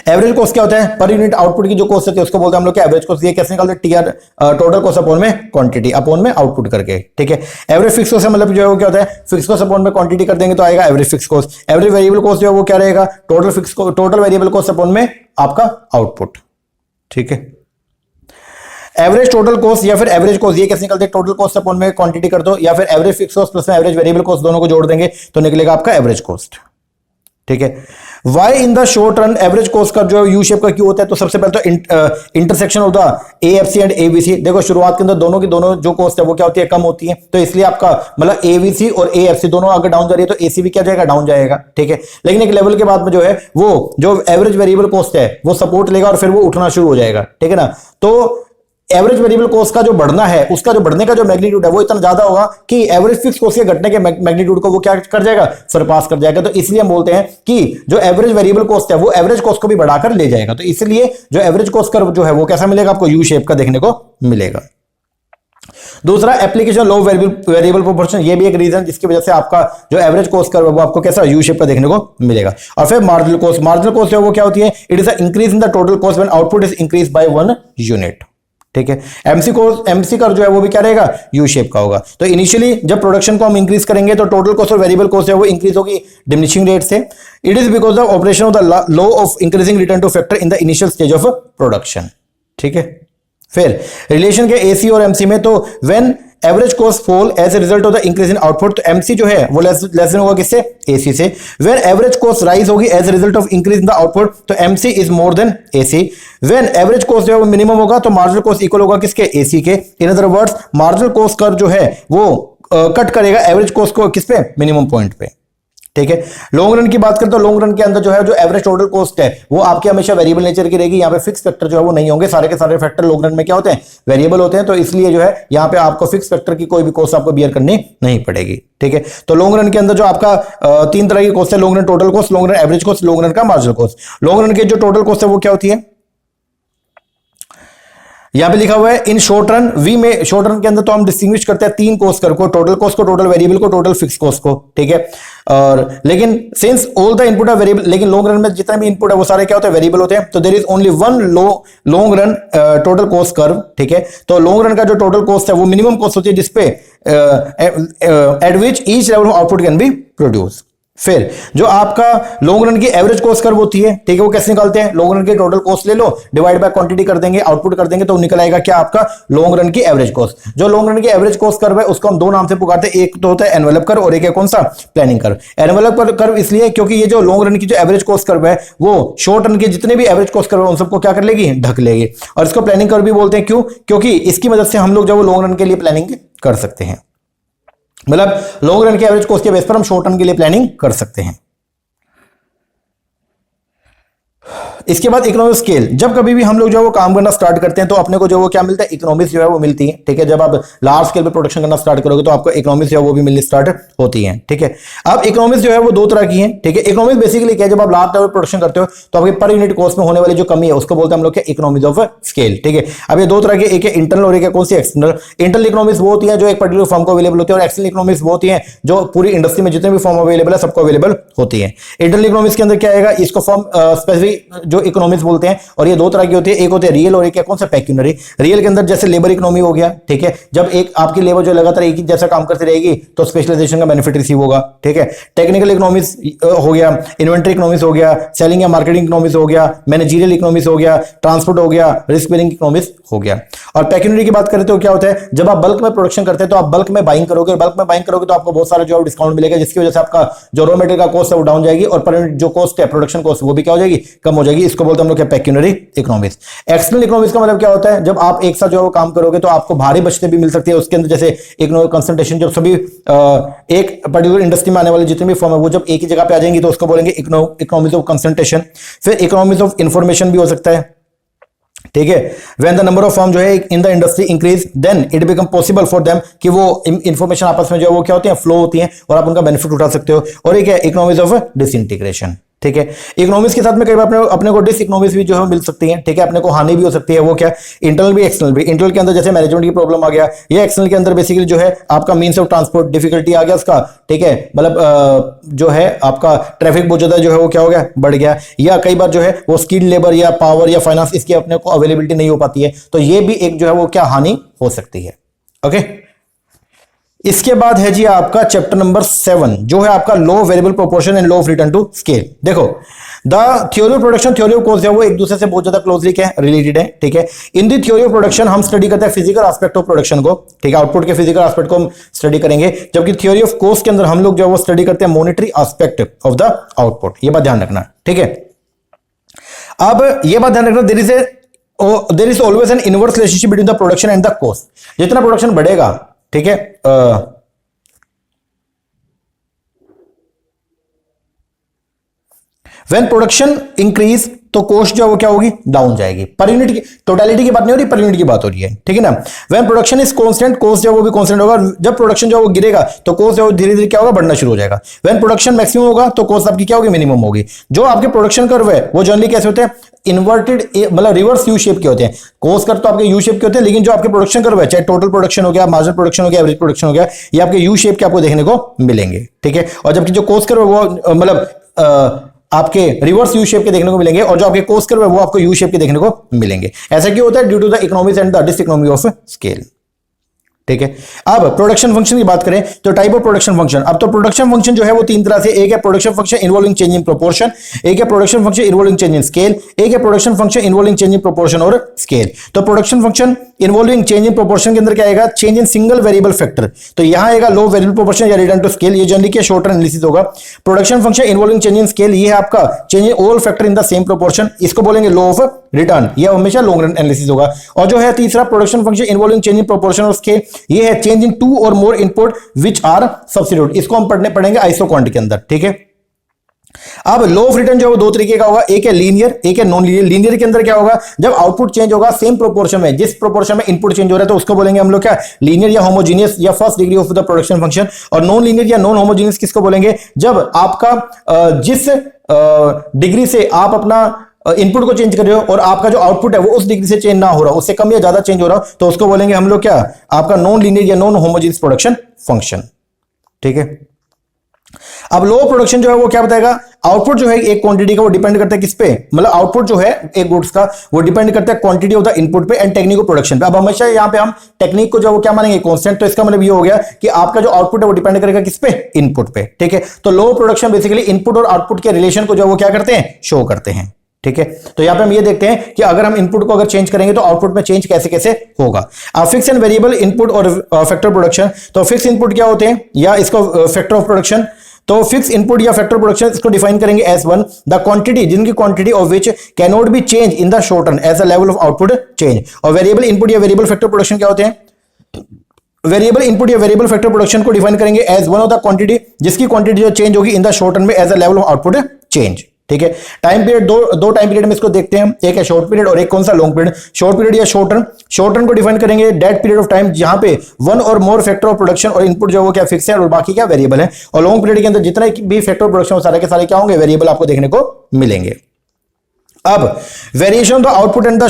एवरेज कॉस्ट क्या होता है, पर यूनिट आउटपुट की जो कॉस्ट होती है उसको बोलते हैं हम लोग क्या, एवरेज कॉस्ट। ये कैसे निकालते हैं, टीआर टोटल कॉस्ट अपॉन में क्वांटिटी अपॉन में आउटपुट करके, ठीक है। एवरेज फिक्स कॉस्ट मतलब जो है वो क्या होता है, फिक्स कॉस्ट अपॉन में क्वांटिटी कर देंगे तो आएगा average fix cost. Average variable cost जो है वो क्या रहेगा, टोटल वेरिएबल कॉस्ट अपॉन में आपका आउटपुट, ठीक है। एवरेज टोटल कॉस्ट या फिर एवरेज कॉस्ट, ये कैसे निकलते हैं, टोटल कॉस्ट अपॉन में क्वांटिटी कर दो या फिर एवरेज फिक्स कॉस्ट प्लस में एवरेज वेरिएबल कॉस्ट दोनों को जोड़ देंगे तो निकलेगा आपका एवरेज कॉस्ट, ठीक है। Why in the short run average cost का जो यू शेप का क्यों होता है, तो सबसे पहले तो intersection of the AFC and ABC. देखो शुरुआत के अंदर दोनों जो कॉस्ट है वो क्या होती है, कम होती है, तो इसलिए आपका मतलब एबीसी और एएफसी दोनों अगर डाउन जा रही है तो एसी भी क्या जाएगा, डाउन जाएगा, ठीक है। लेकिन एक लेवल के बाद में जो है वो जो एवरेज वेरिएबल कॉस्ट है वो सपोर्ट लेगा और फिर वो उठना शुरू हो जाएगा, ठीक है ना। तो एवरेज वेरिएबल कॉस्ट का जो बढ़ना है उसका जो बढ़ने का जो मैग्नीट्यूड है वो इतना ज्यादा होगा कि एवरेज फिक्स कॉस्ट के घटने के मैग्नीट्यूड को वो क्या कर जाएगा, सरपास कर जाएगा। तो इसलिए हम बोलते हैं कि जो एवरेज वेरिएबल कॉस्ट है वो एवरेज कॉस्ट को भी बढ़ाकर ले जाएगा। तो इसलिए जो एवरेज कॉस्ट कर्व जो है वो कैसा मिलेगा आपको, यू शेप का देखने को मिलेगा। दूसरा एप्लीकेशन लो वेरिएबल प्रोपोर्शन, ये भी एक रीजन जिसकी वजह से आपका जो एवरेज कॉस्ट कर्व है वो आपको कैसा, यू शेप का देखने को मिलेगा। और फिर मार्जिनल कॉस्ट, मार्जिनल कॉस्ट है वो क्या होती है, it is a increase in the total cost when output is increase by 1 unit, ठीक है। एमसी का जो है वो भी क्या रहेगा, यू शेप का होगा। तो इनिशियली जब प्रोडक्शन को हम इंक्रीज करेंगे तो टोटल कॉस्ट और वेरिएबल कॉस्ट है वो इंक्रीज होगी डिमिनिशिंग रेट से। It is because of operation of the law of increasing return two factor in the initial stage of production, ठीक है। फिर रिलेशन के एसी और एमसी में, तो when average cost fall as a result of the increase in output, तो एमसी जो है वो लेस होगा किससे, एसी से। वेन एवरेज कॉस्ट राइज होगी as a result of increase in the output, तो MC is more than AC. When average cost जो है वो मिनिमम होगा तो मार्जिनल कॉस्ट इक्वल होगा किसके, एसी के। In other words marginal cost curve जो है वो कट करेगा एवरेज कॉस्ट को किस पे, मिनिमम पॉइंट पे, ठीक है। लॉन्ग रन की बात करते हैं तो लॉन्ग रन के अंदर जो है जो एवरेज टोटल कॉस्ट है वो आपके हमेशा वेरिएबल नेचर की रहेगी। यहाँ पे फिक्स फैक्टर जो है वो नहीं होंगे, सारे के सारे फैक्टर लॉन्ग रन में क्या होते हैं, वेरिएबल होते हैं। तो इसलिए जो है यहाँ पे आपको फिक्स फैक्टर की कोई भी कॉस्ट आपको बियर करनी नहीं पड़ेगी। ठीक है। तो लॉन्ग रन के अंदर जो आपका तीन तरह की कॉस्ट है, long run total cost, long run average cost, long run का मार्जिनल कॉस्ट। लॉन्ग रन की जो टोटल कॉस्ट है वो क्या होती है, यहां पे लिखा हुआ है इन शॉर्ट रन वी में। शॉर्ट रन के अंदर तो हम डिस्टिंग्विश करते हैं तीन कॉस्ट को, टोटल कॉस्ट को, टोटल वेरिएबल को, टोटल फिक्स कॉस्ट को। ठीक है। और लेकिन since all the input are variable, लेकिन लॉन्ग रन में जितने भी इनपुट है वो सारे क्या होते हैं, वेरिएबल होते हैं। तो there is only one long run total cost curve. ठीक है। तो लॉन्ग रन का जो टोटल कॉस्ट है वो मिनिमम कॉस्ट होती है जिसपे eight which each level of output can be produce. फिर जो आपका लॉन्ग रन की एवरेज कॉस्ट कर्व होती है, ठीक है, वो कैसे निकालते हैं, लॉन्ग रन की टोटल कॉस्ट ले लो, डिवाइड बाय क्वांटिटी कर देंगे, आउटपुट कर देंगे, तो निकल आएगा क्या आपका लॉन्ग रन की एवरेज कॉस्ट। जो लॉन्ग रन की एवरेज कॉस्ट कर्व है उसको हम दो नाम से पुकारते हैं, एक तो होता है एनवेलप कर्व और एक है कौन सा, प्लानिंग कर्व। एनवेलप कर्व इसलिए क्योंकि ये जो लॉन्ग रन की जो एवरेज कॉस्ट कर्व है वो शॉर्ट रन के जितने भी एवरेज कॉस्ट कर्व है उन सबको क्या कर लेगी, ढक लेगी। और इसको प्लानिंग कर्व भी बोलते हैं, क्यों, क्योंकि इसकी मदद से हम लोग जो लॉन्ग रन के लिए प्लानिंग कर सकते हैं। मतलब लॉन्ग रन के एवरेज कॉस्ट के बेस पर हम शॉर्ट रन के लिए प्लानिंग कर सकते हैं। इसके बाद इकोनॉमिक स्केल, जब कभी भी हम लोग जो है वो काम करना स्टार्ट करते हैं तो अपने को जो वो क्या मिलता है, इकोनॉमिक्स जो है वो मिलती है। ठीक है। जब आप लार्ज स्केल पे प्रोडक्शन करना स्टार्ट करोगे तो आपको इकोनॉमिक्स जो है वो भी मिलनी स्टार्ट होती है। ठीक है। अब इकोनॉमिक्स जो है वो दो तरह की है। ठीक है। इकोनॉमिक्स बेसिकली क्या है, जब आप लार्ज लेवल प्रोडक्शन करते हो तो आपके पर यूनिट कॉस्ट में होने वाली जो कमी है उसको बोलते हैं हम लोग क्या, इकोनॉमिक्स ऑफ स्केल। ठीक है। अब ये दो तरह के, एक है इंटरनल और एक है कौन सी, एक्सटर्नल। इंटरनल इकोनॉमिक्स वो होती है जो एक पर्टिकुलर फर्म को अवेलेबल होती है, और एक्सटर्नल इकोनॉमिक्स वो होती है जो पूरी इंडस्ट्री में जितने भी फर्म अवेलेबल है सबको अवेलेबल होती है। इंटरनल इकोनॉमिक्स के अंदर क्या आएगा, इसको फर्म स्पेसिफिक जो इकोनॉमिक्स बोलते हैं, और ये दो तरह की होती है, एक होती है रियल और एक है कौन सा, पेक्यूनरी। रियल के अंदर जैसे लेबर इकोनॉमी हो गया। ठीक है। जब एक आपकी लेबर जो लगातार एक ही जैसा काम करती रहेगी तो स्पेशलाइजेशन का बेनिफिट रिसीव होगा। ठीक है। टेक्निकल इकोनॉमिक्स हो गया, इन्वेंटरी इकोनॉमिक्स हो गया, सेलिंग या मार्केटिंग इकोनॉमिक्स हो गया, मैनेजरियल इकोनॉमिक्स हो गया, ट्रांसपोर्ट हो गया, रिस्क बेयरिंग इकोनॉमिक्स हो गया। और पेक्यूनरी की बात करें तो क्या होता है, जब आप बल्क में प्रोडक्शन करते हैं तो आप बल्क में बाइंग करोगे, और बल्क में बाइंग करोगे तो आपको बहुत सारा जो डिस्काउंट मिलेगा, जिसकी वजह से आपका जो रॉ मटेरियल का कॉस्ट है वो डाउन जाएगी, और पर यूनिट जो कॉस्ट है प्रोडक्शन कॉस्ट वो भी क्या हो जाएगी, कम हो जाएगी। इसको बोलते हैं हम लोग क्या, पेक्यूनरी इकोनॉमिक्स। एक्सटर्नल इकोनॉमिक्स का मतलब क्या होता है, जब आप एक साथ जो है काम करोगे तो आपको भारी बचतें भी मिल सकती है। उसके अंदर जैसे इकोनॉमिक कंसंट्रेशन, जब सभी एक पर्टिकुलर इंडस्ट्री में आने वाले जितने भी फर्म है वो जब एक ही जगह पे आ जाएंगी तो उसको बोलेंगे इकोनॉमिक्स ऑफ कंसंट्रेशन। फिर इकोनॉमिक्स ऑफ इंफॉर्मेशन भी हो सकता है। ठीक है। When the number of firm जो है in the industry increase then it become possible for them कि वो इंफॉर्मेशन आपस में जो है वो क्या होती है, फ्लो होती है, और आप उनका बेनिफिट उठा सकते हो। और एक है इकोनॉमिक्स ऑफ डिसइंटीग्रेशन। ठीक है। इकोनॉमिक्स के साथ में कई बार अपने को डिस इकोनॉमिक्स भी जो है मिल सकती है। ठीक है। अपने को हानि भी हो सकती है, वो क्या, इंटरनल भी एक्सटर्नल भी। इंटरनल के अंदर जैसे मैनेजमेंट की प्रॉब्लम आ गया, या एक्सटर्नल के अंदर बेसिकली जो है आपका मींस ऑफ ट्रांसपोर्ट डिफिकल्टी आ गया उसका। ठीक है। मतलब जो है आपका ट्रैफिक बहुत ज्यादा जो है वो क्या हो गया, बढ़ गया, या कई बार जो है वो स्किल्ड लेबर या पावर या फाइनेंस इसकी अपने को अवेलेबिलिटी नहीं हो पाती है, तो ये भी एक जो है वो क्या हानि हो सकती है। ओके। इसके बाद है जी आपका चैप्टर नंबर 7 जो है आपका law of variable proportion and law of return to scale. देखो the theory of production, theory of cost है वो एक दूसरे से बहुत ज्यादा क्लोजली क्या रिलेटेड है। ठीक है। In the theory of production हम स्टडी करते हैं फिजिकल एस्पेक्ट ऑफ प्रोडक्शन को। ठीक है। आउटपुट के फिजिकल एस्पेक्ट को हम स्टडी करेंगे, जबकि थ्योरी ऑफ कॉस्ट के अंदर हम लोग जो है वो स्टडी करते हैं monetary aspect of the output. ये बात ध्यान रखना। ठीक है। अब ये बात ध्यान रखना, there is always an inverse relationship between the production and the cost. जितना प्रोडक्शन बढ़ेगा, ठीक है, व्हेन प्रोडक्शन इंक्रीज तो कॉस्ट जो है वो क्या होगी, डाउन जाएगी। पर यूनिट की टोटलिटी की बात नहीं हो रही, पर यूनिट की बात हो रही है। ठीक है ना। When production is constant, cost जो है वो भी कांस्टेंट होगा। जब प्रोडक्शन जो है वो गिरेगा तो कॉस्ट जो है धीरे धीरे क्या होगा, बढ़ना शुरू हो जाएगा। व्हेन प्रोडक्शन मैक्सिमम होगा तो कॉस्ट आपकी क्या होगी, मिनिमम होगी। जो आपके प्रोडक्शन कर्व है वो जनरली कैसे होते हैं, इन्वर्टेड, मतलब रिवर्स यू शेप के होते हैं। कॉस्ट कर्व तो आपके यू शेप के होते हैं, लेकिन जो आपके प्रोडक्शन कर्व है, चाहे टोटल प्रोडक्शन हो गया, मार्जिनल प्रोडक्शन हो गया, एवरेज प्रोडक्शन हो गया, ये आपके यू शेप के आपको देखने को मिलेंगे। ठीक है। और जबकि जो कॉस्ट कर्व है वो मतलब आपके रिवर्स यू शेप के देखने को मिलेंगे, और जो आपके कॉस्ट कर्व है वो आपको यू शेप के देखने को मिलेंगे। ऐसा क्यों होता है, due to the economics and the diseconomy of scale. ठीक है। अब प्रोडक्शन फंक्शन की बात करें तो टाइप ऑफ प्रोडक्शन फंक्शन, अब तो प्रोडक्शन फंक्शन जो है वो तीन तरह से, एक है production function involving change in proportion, एक है production function involving change in scale, एक है production function involving change in proportion और स्केल। तो production function involving change in proportion के अंदर क्या आएगा, change in single variable factor, तो यहां आएगा लो वेरिएबल प्रोपोर्शन या रिटर्न टू स्केल, ये जनरली क्या शॉर्ट एनालिसिस होगा। Production function involving change in scale, ये है आपका change in all factor in the same proportion, इसको बोलेंगे लो ऑफ रिटर्न, ये हमेशा लॉन्ग रन एनालिसिस होगा। और जो है तीसरा production function involving change in proportion of scale, ये है चेंज इन टू और मोर इनपुट विच आर सब्स्टिट्यूट, इसको हम पढ़ेंगे आइसोक्वांट के अंदर, ठीक है। अब लो ऑफ रिटर्न जो है वो दो तरीके का होगा, एक है लीनियर, एक है नॉन लीनियर। लीनियर के अंदर क्या होगा, जब आउटपुट चेंज होगा सेम प्रोपोर्शन में, जिस प्रोपोर्शन में इनपुट चेंज हो रहा है तो उसको बोलेंगे हम लोग क्या, लीनियर या होमोजीनियस या first degree of the production function. और नॉन लीनियर या नॉन होमोजीनियस किसको बोलेंगे, जब आपका जिस डिग्री से आप अपना इनपुट को चेंज कर रहे हो और आपका जो आउटपुट है वो उस डिग्री से चेंज ना हो रहा, उससे कम या ज्यादा चेंज हो रहा, तो उसको बोलेंगे हम लोग क्या, आपका नॉन लीनियर या नॉन होमोजीनियस प्रोडक्शन फंक्शन, ठीक है। अब लो प्रोडक्शन जो है वो क्या बताएगा, आउटपुट जो है एक क्वांटिटी का वो डिपेंड करता है किस पे, मतलब आउटपुट जो है एक गुड्स का वो डिपेंड करता है क्वांटिटी ऑफ द इनपुट पे एंड टेक्निक ऑफ प्रोडक्शन पे। अब हमेशा यहाँ पे हम टेक्निक को जो वो क्या मानेंगे, कांस्टेंट, तो इसका मतलब ये हो गया कि आपका जो आउटपुट है वो डिपेंड करेगा किस पे, इनपुट पे, ठीक है। तो लो प्रोडक्शन बेसिकली इनपुट और आउटपुट के रिलेशन को जो वो क्या करते हैं, शो करते हैं, ठीक है। तो यहां पे हम ये देखते हैं कि अगर हम इनपुट को अगर चेंज करेंगे तो आउटपुट में चेंज कैसे कैसे होगा। अब फिक्स एंड वेरिएबल इनपुट और फैक्टर प्रोडक्शन, तो फिक्स इनपुट क्या होते हैं या इसको फैक्टर ऑफ प्रोडक्शन, तो फिक्स इनपुट या फैक्टर प्रोडक्शन इसको डिफाइन करेंगे एज वन द क्वांटिटी जिनकी quantity of which can not be change in the short term as a level of output change. और वेरिएबल इनपुट या वेरिएबल फैक्टर प्रोडक्शन क्या होते हैं, वेरिएबल इनपुट या वेरिएबल फैक्टर प्रोडक्शन को डिफाइन करेंगे as one of the quantity जिसकी क्वांटिटी जो चेंज होगी इन द शॉर्ट टर्म में as a level of output change, ठीक है। टाइम पीरियड दो टाइम पीरियड में इसको देखते हैं, एक है शॉर्ट पीरियड और एक कौन सा लॉन्ग पीरियड। शॉर्ट पीरियड या शॉर्ट टर्म को डिफाइन करेंगे दैट पीरियड ऑफ टाइम जहां पे वन और मोर फैक्टर ऑफ प्रोडक्शन और इनपुट जो वो क्या फिक्स है और बाकी क्या वेरिएबल है। और लॉन्ग पीरियड के अंदर जितने भी फैक्टर ऑफ प्रोडक्शन सारे के सारे क्या होंगे, वेरिएबल आपको देखने को मिलेंगे। अब variation of the output and the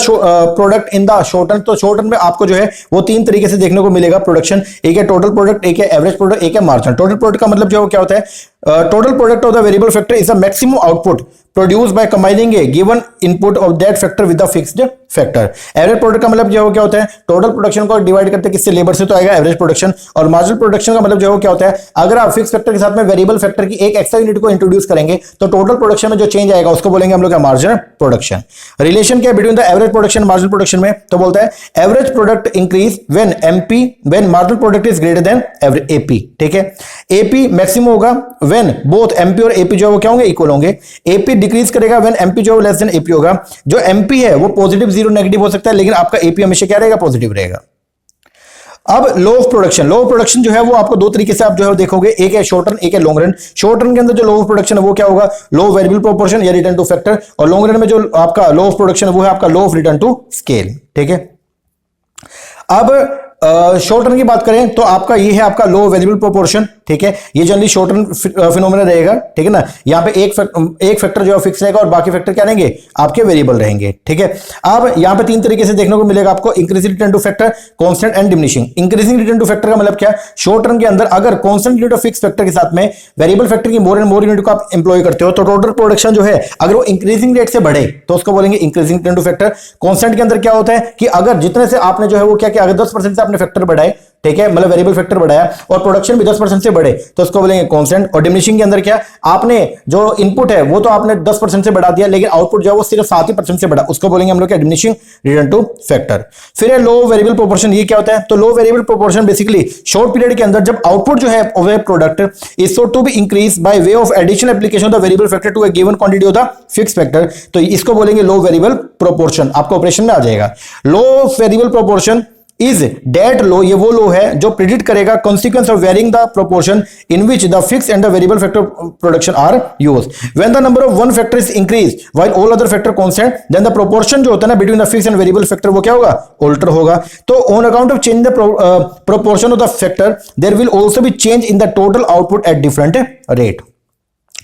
product in the short term, तो शॉर्ट टर्म में आपको जो है वो तीन तरीके से देखने को मिलेगा प्रोडक्शन, एक है टोटल प्रोडक्ट, एक है एवरेज प्रोडक्ट, एक है मार्जिन। टोटल प्रोडक्ट का मतलब जो क्या होता है, total product of the variable factor is the maximum output produce by combining A given input of that factor with the fixed factor. Average product का मतलब जो क्या होता है, टोटल प्रोडक्शन को डिवाइड करते हैं किससे, लेबर से, तो आएगा एवरेज प्रोडक्शन। और मार्जिनल प्रोडक्शन का मतलब जो क्या होता है, अगर आप फिक्स फैक्टर के साथ में वेरिएबल फैक्टर की एक एक्स्ट्रा यूनिट को इंट्रोड्यूस करेंगे तो टोटल प्रोडक्शन में जो चेंज आएगा उसको बोलेंगे हम लोग मार्जिनल प्रोडक्शन। रिलेशन क्या between the average production marginal production में, तो बोलता है average product increase when MP when marginal product is greater then average AP, ठीक है। एपी मैक्सिमम होगा व्हेन बोथ एमपी और एपी जो है वो क्या होंगे, इक्वल होंगे। एपी डिक्रीज करेगा व्हेन एमपी जो लेस देन एपी होगा। जो एमपी है वो पॉजिटिव, जीरो, नेगेटिव हो सकता है, लेकिन आपका एपी हमेशा क्या रहेगा, पॉजिटिव रहेगा। अब लो ऑफ प्रोडक्शन जो है वो आपको दो तरीके से आप जो है देखोगे, एक है शॉर्ट रन, एक है लॉन्ग रन। शॉर्ट रन के अंदर जो लो ऑफ प्रोडक्शन है वो क्या होगा, लो वेरिएबल प्रोपोर्शन या रिटर्न टू फैक्टर। और लॉन्ग रन में जो आपका लो ऑफ प्रोडक्शन है वो है आपका लो ऑफ रिटर्न टू स्केल, ठीक है। अब शॉर्ट रन की बात करें तो आपका ये है आपका लो वेरिएबल प्रोपोर्शन, ठीक है। ये जनरली शॉर्ट रन फिनोमेना रहेगा, ठीक है ना। यहाँ पे एक फैक्टर जो है फिक्स रहेगा और बाकी फैक्टर क्या रहेंगे, आपके वेरिएबल रहेंगे, ठीक है। अब यहाँ पे तीन तरीके से देखने को मिलेगा आपको, increasing return two factor, constant and diminishing. Increasing return two factor का मतलब क्या, शॉर्ट रन के अंदर अगर constant unit of fix factor के साथ में वेरिएबल फैक्टर की मोर एंड मोर यूनिट को आप एम्प्लॉय करते हो तो टोटल प्रोडक्शन जो है अगर वो इंक्रीजिंग रेट से बढ़े तो उसको बोलेंगे increasing return two factor. Constant के अंदर क्या होता है कि अगर जितने से आपने जो है वो क्या किया, अगर 10% से आपने फैक्टर बढ़ाए, ठीक है, मतलब वेरिएबल फैक्टर बढ़ाया और प्रोडक्शन भी 10% से बढ़े तो उसको बोलेंगे कांस्टेंट। और डिमिनिशिंग के अंदर क्या, आपने जो इनपुट है वो तो आपने 10% से बढ़ा दिया लेकिन आउटपुट जो है वो सिर्फ 7% से बढ़ा, उसको बोलेंगे हम लोग क्या, डिमिनिशिंग रिटर्न टू फैक्टर। फिर है लो वेरिएबल प्रोपोर्शन, ये क्या होता है, तो law variable proportion basically short period के अंदर जब आउटपुट जो है of a product is so to be increase by way of additional application of the variable factor to a given quantity of the fix factor, तो इसको बोलेंगे लो वेरिएबल प्रोपोर्शन। आपको ऑपरेशन में आ जाएगा। Law variable proportion is that law, ये वो लो है जो प्रिडिक्ट करेगा consequence of varying the proportion in which the fix and the variable factor production are used. When the number of one factor is increase while all other factor constant then the proportion जो होता है ना between the fix and variable factor वो क्या होगा, ऑल्टर होगा। तो on account of change the proportion of the factor there will also be change in the total output at different rate,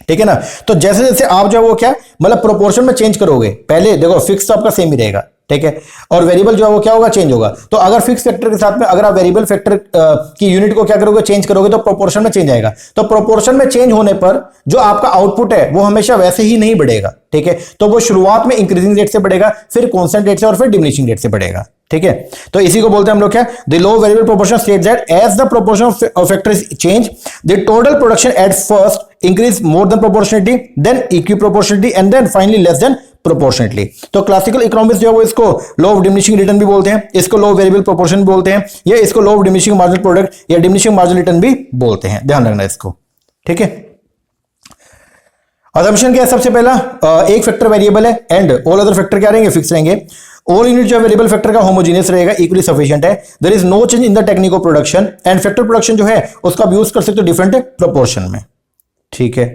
ठीक है ना। तो जैसे जैसे आप जो है वो क्या, मतलब प्रोपोर्शन में चेंज करोगे, पहले देखो फिक्स तो आपका सेम ही रहेगा, ठीक है, और वेरिएबल जो है वो क्या होगा, चेंज होगा। तो अगर फिक्स फैक्टर के साथ में अगर आप वेरिएबल फैक्टर की यूनिट को क्या करोगे, चेंज करोगे तो प्रोपोर्शन में चेंज आएगा। तो प्रोपोर्शन में चेंज होने पर जो आपका आउटपुट है वो हमेशा वैसे ही नहीं बढ़ेगा, ठीक है। तो वो शुरुआत में इंक्रीजिंग रेट से बढ़ेगा, फिर कांस्टेंट रेट से और फिर डिमिनिशिंग रेट से बढ़ेगा, ठीक है। तो इसी को बोलते हैं हम लोग क्या, the law variable proportion states that as the proportion of factor is change the total production at first increase more than proportionality, then equiproportionality, and then finally less than proportionately. तो क्लासिकल इकोनॉमिक्स जो है वो इसको लॉ ऑफ डिमिनिशिंग रिटर्न भी बोलते हैं, इसको लॉ ऑफ वेरिएबल प्रोपोर्शन भी बोलते हैं, या इसको law of diminishing marginal product या डिमिनिशिंग मार्जिनल रिटर्न भी बोलते हैं। ध्यान रखना इसको, ठीक है। असम्पशन क्या है? सबसे पहला एक फैक्टर वेरिएबल है एंड ऑल अदर फैक्टर क्या रहेंगे? फिक्स रहेंगे। ऑल यूनिट जो वेरिएबल फैक्टर का होमोजेनियस रहेगा, इक्वली सफिशिएंट है। There is no change in the technique of production and factor production जो है उसका आप यूज कर सकते हो डिफरेंट प्रोपोर्शन में, ठीक है।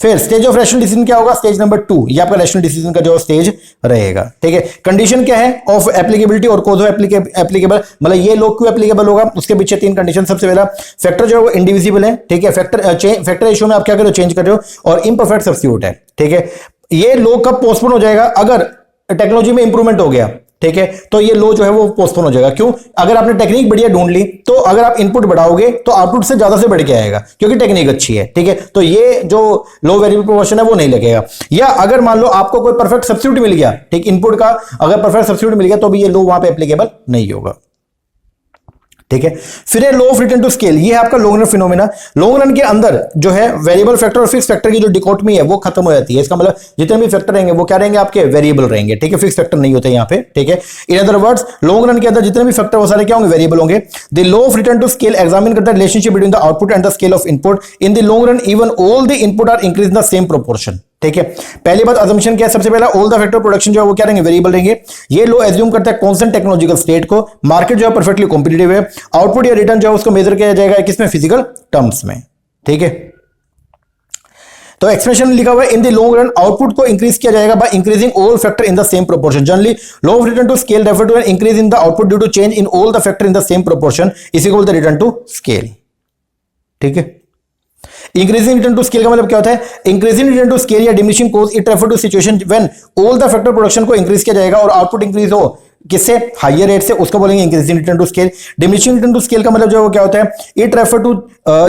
फिर स्टेज ऑफ रैशनल डिसीजन क्या होगा? स्टेज नंबर 2, ये आपका रैशनल डिसीजन का जो स्टेज रहेगा, ठीक है। कंडीशन क्या है? ऑफ एप्लीकेबिलिटी और कोज ऑफ एप्लीकेबल, मतलब ये लोग क्यों एप्लीकेबल होगा, उसके पीछे 3 कंडीशन। सबसे पहला फैक्टर जो है वो इंडिविजिबल है, ठीक है। फैक्टर रेशियो में आप क्या कर रहे हो? चेंज कर रहे हो। और इम्परफेक्ट सब्स्टिट्यूट है, ठीक है। ये लो कब पोस्टपोन हो जाएगा? अगर टेक्नोलॉजी में इंप्रूवमेंट हो गया, ठीक है, तो ये लो जो है वो पोस्टपोन हो जाएगा। क्यों? अगर आपने टेक्निक बढ़िया ढूंढ ली तो अगर आप इनपुट बढ़ाओगे तो आउटपुट से ज्यादा से बढ़ के आएगा, क्योंकि टेक्निक अच्छी है, ठीक है। तो ये जो लो वेरिएबल प्रोपोर्शन है वो नहीं लगेगा। या अगर मान लो आपको कोई परफेक्ट सब्स्टिट्यूट मिल गया, ठीक, इनपुट का अगर परफेक्ट सब्स्टिट्यूट मिल गया तो भी ये लो वहां पे एप्लीकेबल नहीं होगा, ठीक है। फिर है लो ऑफ रिटर्न टू स्केल, ये है आपका long run phenomena. Long run के अंदर जो है वेरिएबल फैक्टर और फिक्स फैक्टर की जो डिकोटमी है वो खत्म हो जाती है। इसका मतलब जितने भी फैक्टर रहेंगे वो क्या रहेंगे? आपके वेरिएबल रहेंगे, ठीक है। फिक्स फैक्टर नहीं होते यहाँ पे, ठीक है। In other words long run के अंदर जितने भी फैक्टर वो सारे क्या होंगे? वेरिएबल होंगे। The law of return to scale examine करता है relationship between the output and the scale of input. In the long run even all the input are increase in the same proportion, ठीक है। पहली बात असम्पशन क्या है? सबसे पहला ऑल द फैक्टर प्रोडक्शन जो है वो क्या रहेंगे? वेरिएबल रहेंगे। ये लो एज्यूम करता है कांस्टेंट टेक्नोलॉजिकल स्टेट को। मार्केट जो है परफेक्टली कॉम्पिटिटिव है। आउटपुट या रिटर्न जो है उसको मेजर किया जाएगा किसमें? फिजिकल टर्म्स में, ठीक है। तो एक्सप्रेशन लिखा हुआ है in the long run output को इंक्रीज किया जाएगा by increasing all factor in the same proportion. Generally law of return to scale refer to an increase in the output due to change in all the factor in the same proportion, इसी को बोलते हैं रिटर्न टू स्केल, ठीक है। इंक्रीजिंग रिटर्न टू स्केल का मतलब क्या होता है? इंक्रीजिंग रिटर्न टू स्केल या diminishing cause it refer to situation when all the factor production को इंक्रीज किया जाएगा और आउटपुट इंक्रीज हो किससे? हायर रेट से, उसको बोलेंगे increasing return to scale. Diminishing return to scale का मतलब जो है वो क्या होता है? इट रेफर टू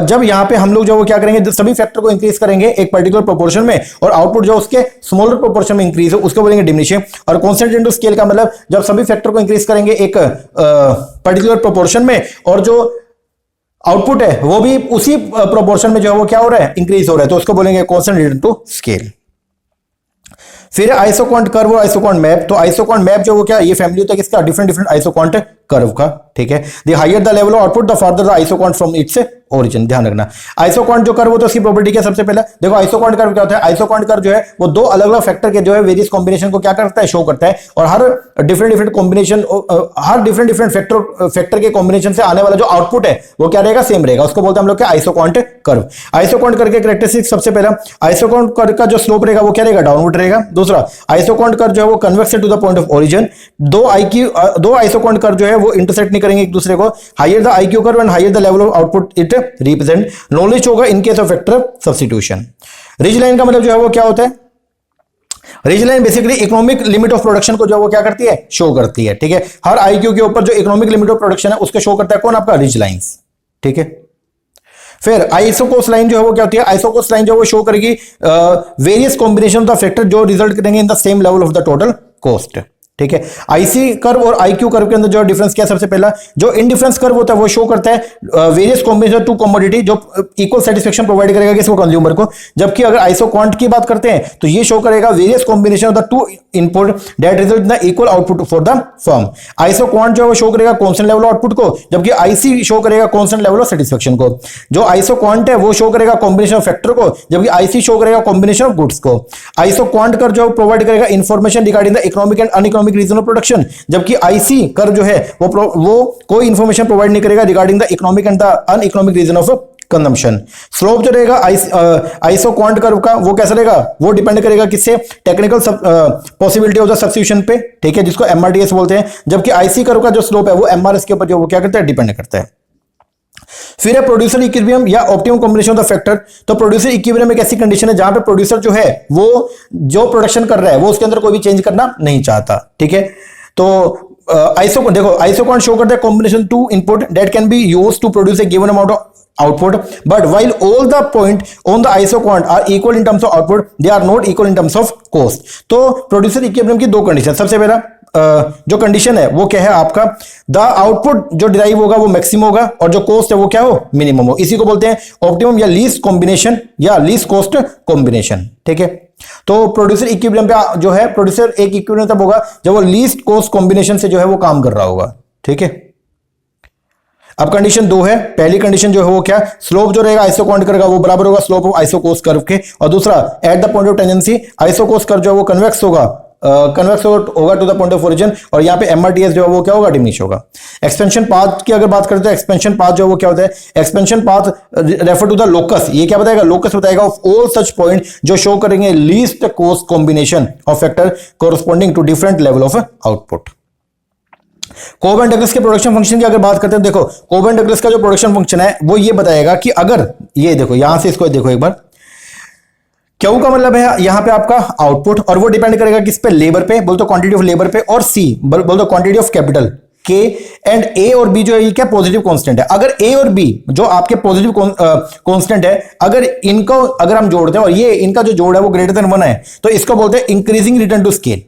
जब यहां पे हम लोग जो वो क्या करेंगे? सभी फैक्टर को इंक्रीज करेंगे एक पर्टिकुलर प्रोपोर्शन में और आउटपुट जो उसके स्मॉलर प्रोपोर्शन में इंक्रीज हो उसको बोलेंगे डिमिनिशिंग। और कांस्टेंट रिटर्न टू स्केल का मतलब जब सभी फैक्टर को इंक्रीज करेंगे एक पर्टिकुलर प्रोपोर्शन में और जो आउटपुट है वो भी उसी प्रोपोर्शन में जो है वो क्या हो रहा है? इंक्रीज हो रहा है, तो उसको बोलेंगे कांस्टेंट रिटर्न टू स्केल। फिर आइसोक्वांट कर्व और आइसोक्वांट मैप। तो आइसोक्वांट मैप जो वो क्या? ये फैमिली होता है किसका? डिफरेंट डिफरेंट आइसोक्वांट कर्व का, ठीक है। The higher the level of output the farther the isoquant from its origin. ध्यान रखना आइसोक्वांट जो कर्व होता है उसकी प्रॉपर्टी क्या? सबसे पहला देखो आइसोक्वांट कर्व क्या होता है? आइसोक्वांट कर्व जो है वो दो अलग अलग फैक्टर के जो है वेरियस कॉम्बिनेशन को क्या करता है? शो करता है। और हर डिफरेंट डिफरेंट कॉम्बिनेशन हर डिफरेंट डिफरेंट फैक्टर के कॉम्बिनेशन से आने वाला जो आउटपुट है वो क्या रहेगा? सेम रहेगा। उसको बोलते हैं हम लोग क्या? Isoquant curve. आइसोक्वांट कर्व के कैरेक्टरिस्टिक सबसे पहला आइसोक्वांट कर्व का जो स्लोप रहेगा वो क्या रहेगा? डाउनवर्ड रहेगा। दूसरा आइसोक्वांट कर्व जो है वो convex to the point of origin. दो आइसोक्वांट कर्व जो है वो इंटरसेक्ट नहीं करेंगे एक दूसरे को। Higher the IQ curve and higher the level of output it represent. Knowledge होगा in case of factor substitution. Ridge line का मतलब जो है वो क्या होता है? Ridge line basically economic limit of production को जो वो क्या करती है? शो करती है, ठीक है। हर आईक्यू के ऊपर जो इकोनॉमिक लिमिट ऑफ प्रोडक्शन है उसको शो करता है कौन? आपका रिज लाइंस, ठीक है। फिर आइसोकोस लाइन जो है वो क्या होती है? आइसोकोस लाइन जो वो शो करेगी various combination of the factor जो रिजल्ट करेंगे इन the same level of the total cost, ठीक है। आईसी कर्व और आईक्यू कर्व के अंदर जो डिफरेंस क्या है? सबसे पहला जो इनडिफरेंस कर्व होता है वो शो करता है वेरियस कॉम्बिनेशन टू कमोडिटी जो इक्वल सेटिस्फेक्शन प्रोवाइड करेगा किसको? कंज्यूमर को। जबकि अगर आइसोक्वांट की बात करते हैं तो ये शो करेगा various combination of the two input that result in the equal output for the firm. Isoquant जो है शो करेगा कांस्टेंट लेवल आउटपुट को, जबकि आईसी शो करेगा कांस्टेंट लेवल ऑफ सेटिस्फेक्शन को। जो आइसोक्वांट है वो शो करेगा कॉम्बिनेशन ऑफ फैक्टर को, जबकि आईसी शो करेगा कॉम्बिनेशन ऑफ गुड्स को। आइसोक्वांट कर्व जो प्रोवाइड करेगा information regarding the economic and uneconomic region of production, जबकि आईसी कर्व जो है वो कोई इंफॉर्मेशन प्रोवाइड नहीं करेगा regarding the economic and the uneconomic region of consumption. Slope जो रहेगा आइसोक्वांट कर्व का वो कैसा रहेगा? वो डिपेंड करेगा किससे? Technical possibility of the substitution पे, ठीक है, जिसको एमआरटीएस बोलते हैं। जबकि आईसी कर्व का जो स्लोप है वो एमआरएस के ऊपर जो वो क्या करता है? डिपेंड करता है। फिर है प्रोड्यूसर इक्विलिब्रियम या optimum combination of the factor. तो प्रोड्यूसर इक्विलिब्रियम एक ऐसी कंडीशन है जहां पे प्रोड्यूसर जो है वो जो प्रोडक्शन कर रहा है वो उसके अंदर कोई भी चेंज करना नहीं चाहता, ठीक है। तो आइसोक्वांट शो करता है combination two input that can be used to produce a given amount of output, but while all the point on the isoquant are equal in terms of output, they are not equal in terms of cost. तो प्रोड्यूसर इक्विलिब्रियम की दो कंडीशन, सबसे पहला जो कंडीशन है वो क्या है आपका, द आउटपुट जो डिराइव होगा वो मैक्सिमम होगा और जो कॉस्ट है वो क्या हो, मिनिमम हो। इसी को बोलते हैं ऑप्टिमम या लीस्ट कॉम्बिनेशन या लीस्ट कॉस्ट कॉम्बिनेशन। ठीक है, तो प्रोड्यूसर इक्विलिब्रियम पे जो है, प्रोड्यूसर एक इक्विलिब्रियम तब होगा जब वो लीस्ट कॉस्ट कॉम्बिनेशन से जो है वो काम कर रहा होगा। ठीक है, अब कंडीशन 2 है। पहली कंडीशन जो है वो क्या, स्लोप जो रहेगा आइसोकॉन्ड करेगा वो बराबर होगा स्लोप ऑफ आइसोकोस कर्व के, और दूसरा at the point of tangency isocost curve जो है वो कन्वेक्स होगा, to the point of origin, और यहाँ पे एमआरटीएस जो है वो क्या होगा, डिमिनिश होगा। एक्सपेंशन पाथ की अगर बात करते हैं, एक्सपेंशन पाथ जो है वो क्या होता है, expansion path refer to the locus, ये क्या बताएगा, लोकस बताएगा ऑफ ऑल सच पॉइंट जो शो करेंगे least cost combination of factor corresponding to different level of output. Cobb and Douglas के प्रोडक्शन फंक्शन की अगर बात करते हैं, देखो कोब एंड डगलस का जो प्रोडक्शन फंक्शन है वो ये बताएगा कि अगर ये देखो यहां से इसको देखो एक बार, क्यू का मतलब है यहां पे आपका आउटपुट, और वो डिपेंड करेगा किस पे, लेबर पे, बोल तो क्वांटिटी ऑफ लेबर पे, और सी बोल तो क्वांटिटी ऑफ कैपिटल के, एंड ए और बी जो है ये क्या पॉजिटिव कांस्टेंट है। अगर ए और बी जो आपके पॉजिटिव कांस्टेंट है, अगर इनको अगर हम जोड़ते हैं और ये इनका जो जोड़ है वो ग्रेटर देन 1 है, तो इसको बोलते हैं इंक्रीजिंग रिटर्न टू स्केल।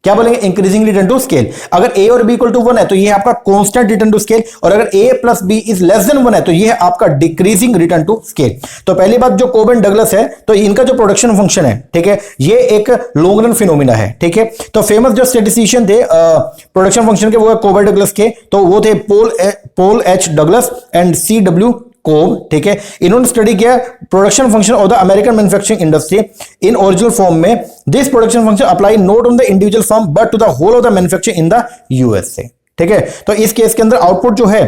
क्या बोलेंगे, इंक्रीजिंग रिटर्न टू स्केल। अगर a और b इक्वल टू 1 है तो ये है आपका कांस्टेंट रिटर्न टू स्केल, और अगर a plus b is less than 1 है तो ये है आपका डिक्रीजिंग रिटर्न टू स्केल। तो पहली बात जो कोब एंड डगलस है, तो इनका जो प्रोडक्शन फंक्शन है, ठीक है, ये एक लॉन्ग रन फिनोमिना है। ठीक है, तो फेमस जो स्टैटिस्टिशियन थे प्रोडक्शन फंक्शन के वो है कोब एंड डगलस के, तो वो थे Paul H Douglas and C W Cobb. ठीक है, इन्होंने स्टडी किया production function of the American manufacturing industry in original form में। This production function apply not on the individual firm but to the whole of the manufacturing in the USA. ठीक है, तो इस केस के अंदर आउटपुट जो है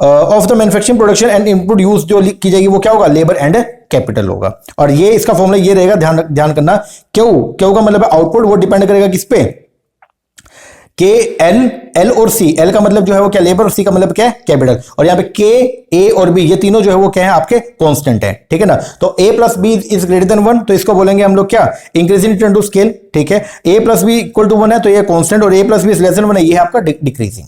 of the manufacturing production and input use जो की जाएगी वो क्या होगा, लेबर एंड कैपिटल होगा। और ये इसका फॉर्मूला ये रहेगा, ध्यान करना, क्यू का मतलब है आउटपुट, वो डिपेंड करेगा किस पे, के एल और सी, एल का मतलब जो है वो क्या, लेबर, और सी का मतलब क्या है, कैपिटल, और यहाँ पे के, ए और बी ये तीनों जो है वो क्या है, आपके कांस्टेंट है। ठीक है ना, तो A plus B is greater than 1, तो इसको बोलेंगे हम लोग क्या, इंक्रीजिंग रिटर्न टू स्केल। ठीक है, A plus B equal to 1 है तो ये कांस्टेंट, और A plus B is less than 1 है, ये है आपका डिक्रीजिंग।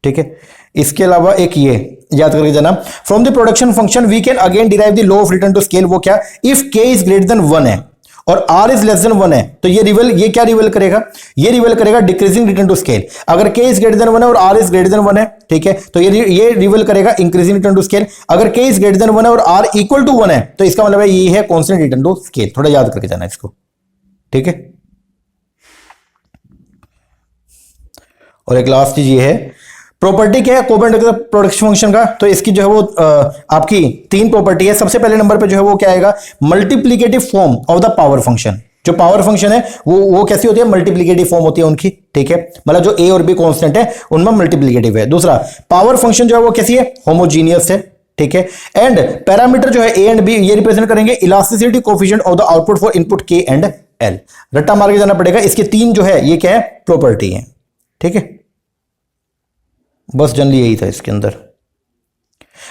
ठीक है, इसके अलावा एक ये याद करके जाना, from the production function we can again derive the law of return to scale. वो क्या, इफ के इज ग्रेटर देन 1 है और r इज लेस देन 1 है, तो ये क्या रिवेल करेगा, ये रिवेल करेगा डिक्रीजिंग रिटर्न टू स्केल। अगर k इज ग्रेटर देन 1 है और r इज ग्रेटर देन 1 है, ठीक है, तो ये रिवेल करेगा इंक्रीजिंग रिटर्न टू स्केल। अगर k इज ग्रेटर देन 1 है और r इक्वल टू 1 है, तो इसका मतलब है ये है कांस्टेंट रिटर्न टू स्केल। थोड़ा याद करके जाना इसको। ठीक है, और एक लास्ट चीज ये है, प्रॉपर्टी क्या है कोब एंड डगलस प्रोडक्शन फंक्शन का, तो इसकी जो है वो आपकी 3 प्रॉपर्टी है। सबसे पहले नंबर पे जो है वो क्या आएगा, multiplicative form of the power function. जो पावर फंक्शन है वो कैसी होती है, मल्टीप्लिकेटिव फॉर्म होती है उनकी। ठीक है, मतलब जो ए और बी कांस्टेंट है उनमें मल्टीप्लिकेटिव है। दूसरा, पावर फंक्शन जो है वो कैसी है, होमोजीनियस है। ठीक है, एंड पैरामीटर जो है ए एंड बी ये रिप्रेजेंट करेंगे elasticity coefficient of the output for input के एंड एल। रट्टा मार के जाना पड़ेगा, इसके 3 जो है ये क्या है, प्रॉपर्टी है। ठीक है, बस जनरली यही था इसके अंदर।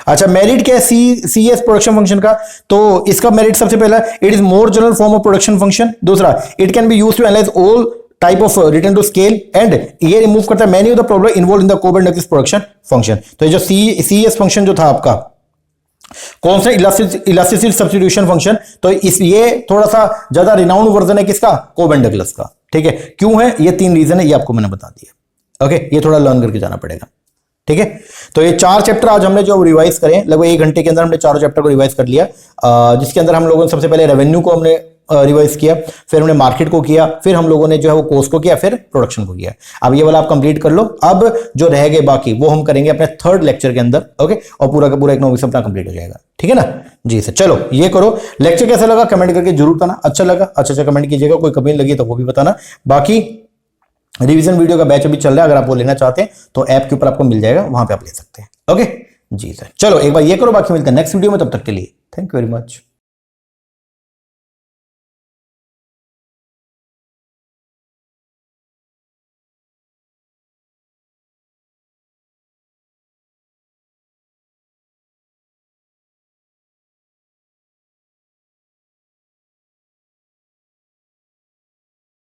अच्छा, मेरिट क्या है सी एस प्रोडक्शन फंक्शन का, तो इसका मेरिट सबसे पहला, it is more general form of production function. दूसरा, it can be used to analyse all type of return to scale, and ये रिमूव करता है many of the problem involve in the Cobb and Douglas production function. तो ये जो सी एस फंक्शन जो था आपका कांस्टेंट इलास्टिसिटी सब्स्टिट्यूशन फंक्शन, तो ये थोड़ा सा ज्यादा रिनाउंड वर्जन है किसका, कोब एंड डगलस का। ठीक है, क्यों है, ये 3 रीजन है, ये आपको मैंने बता दिया। ओके, ये थोड़ा लर्न करके जाना पड़ेगा। ठीक है, तो ये 4 चैप्टर आज हमने जो रिवाइज करें, लगभग 1 घंटे के अंदर हमने 4 चैप्टर को रिवाइज कर लिया, जिसके अंदर हम लोगों ने सबसे पहले रेवेन्यू को हमने रिवाइज किया, फिर हमने मार्केट को किया, फिर हम लोगों ने जो है वो कॉस्ट को किया, फिर प्रोडक्शन को किया। अब ये वाला आप कंप्लीट कर लो, अब जो रह गए बाकी वो हम करेंगे अपने 3rd लेक्चर के अंदर। ओके, और पूरा का पूरा इकोनॉमिक्स अपना कंप्लीट हो जाएगा। ठीक है ना जी सर, चलो ये करो। लेक्चर कैसा लगा कमेंट करके जरूर बताना, अच्छा लगा अच्छा कमेंट कीजिएगा, कोई कमी लगी तो वो भी बताना। बाकी रिवीजन वीडियो का बैच अभी चल रहा है, अगर आप वो लेना चाहते हैं तो ऐप के ऊपर आपको मिल जाएगा, वहां पे आप ले सकते हैं। ओके जी सर, चलो एक बार ये करो, बाकी मिलते हैं नेक्स्ट वीडियो में, तब तक के लिए थैंक यू वेरी मच।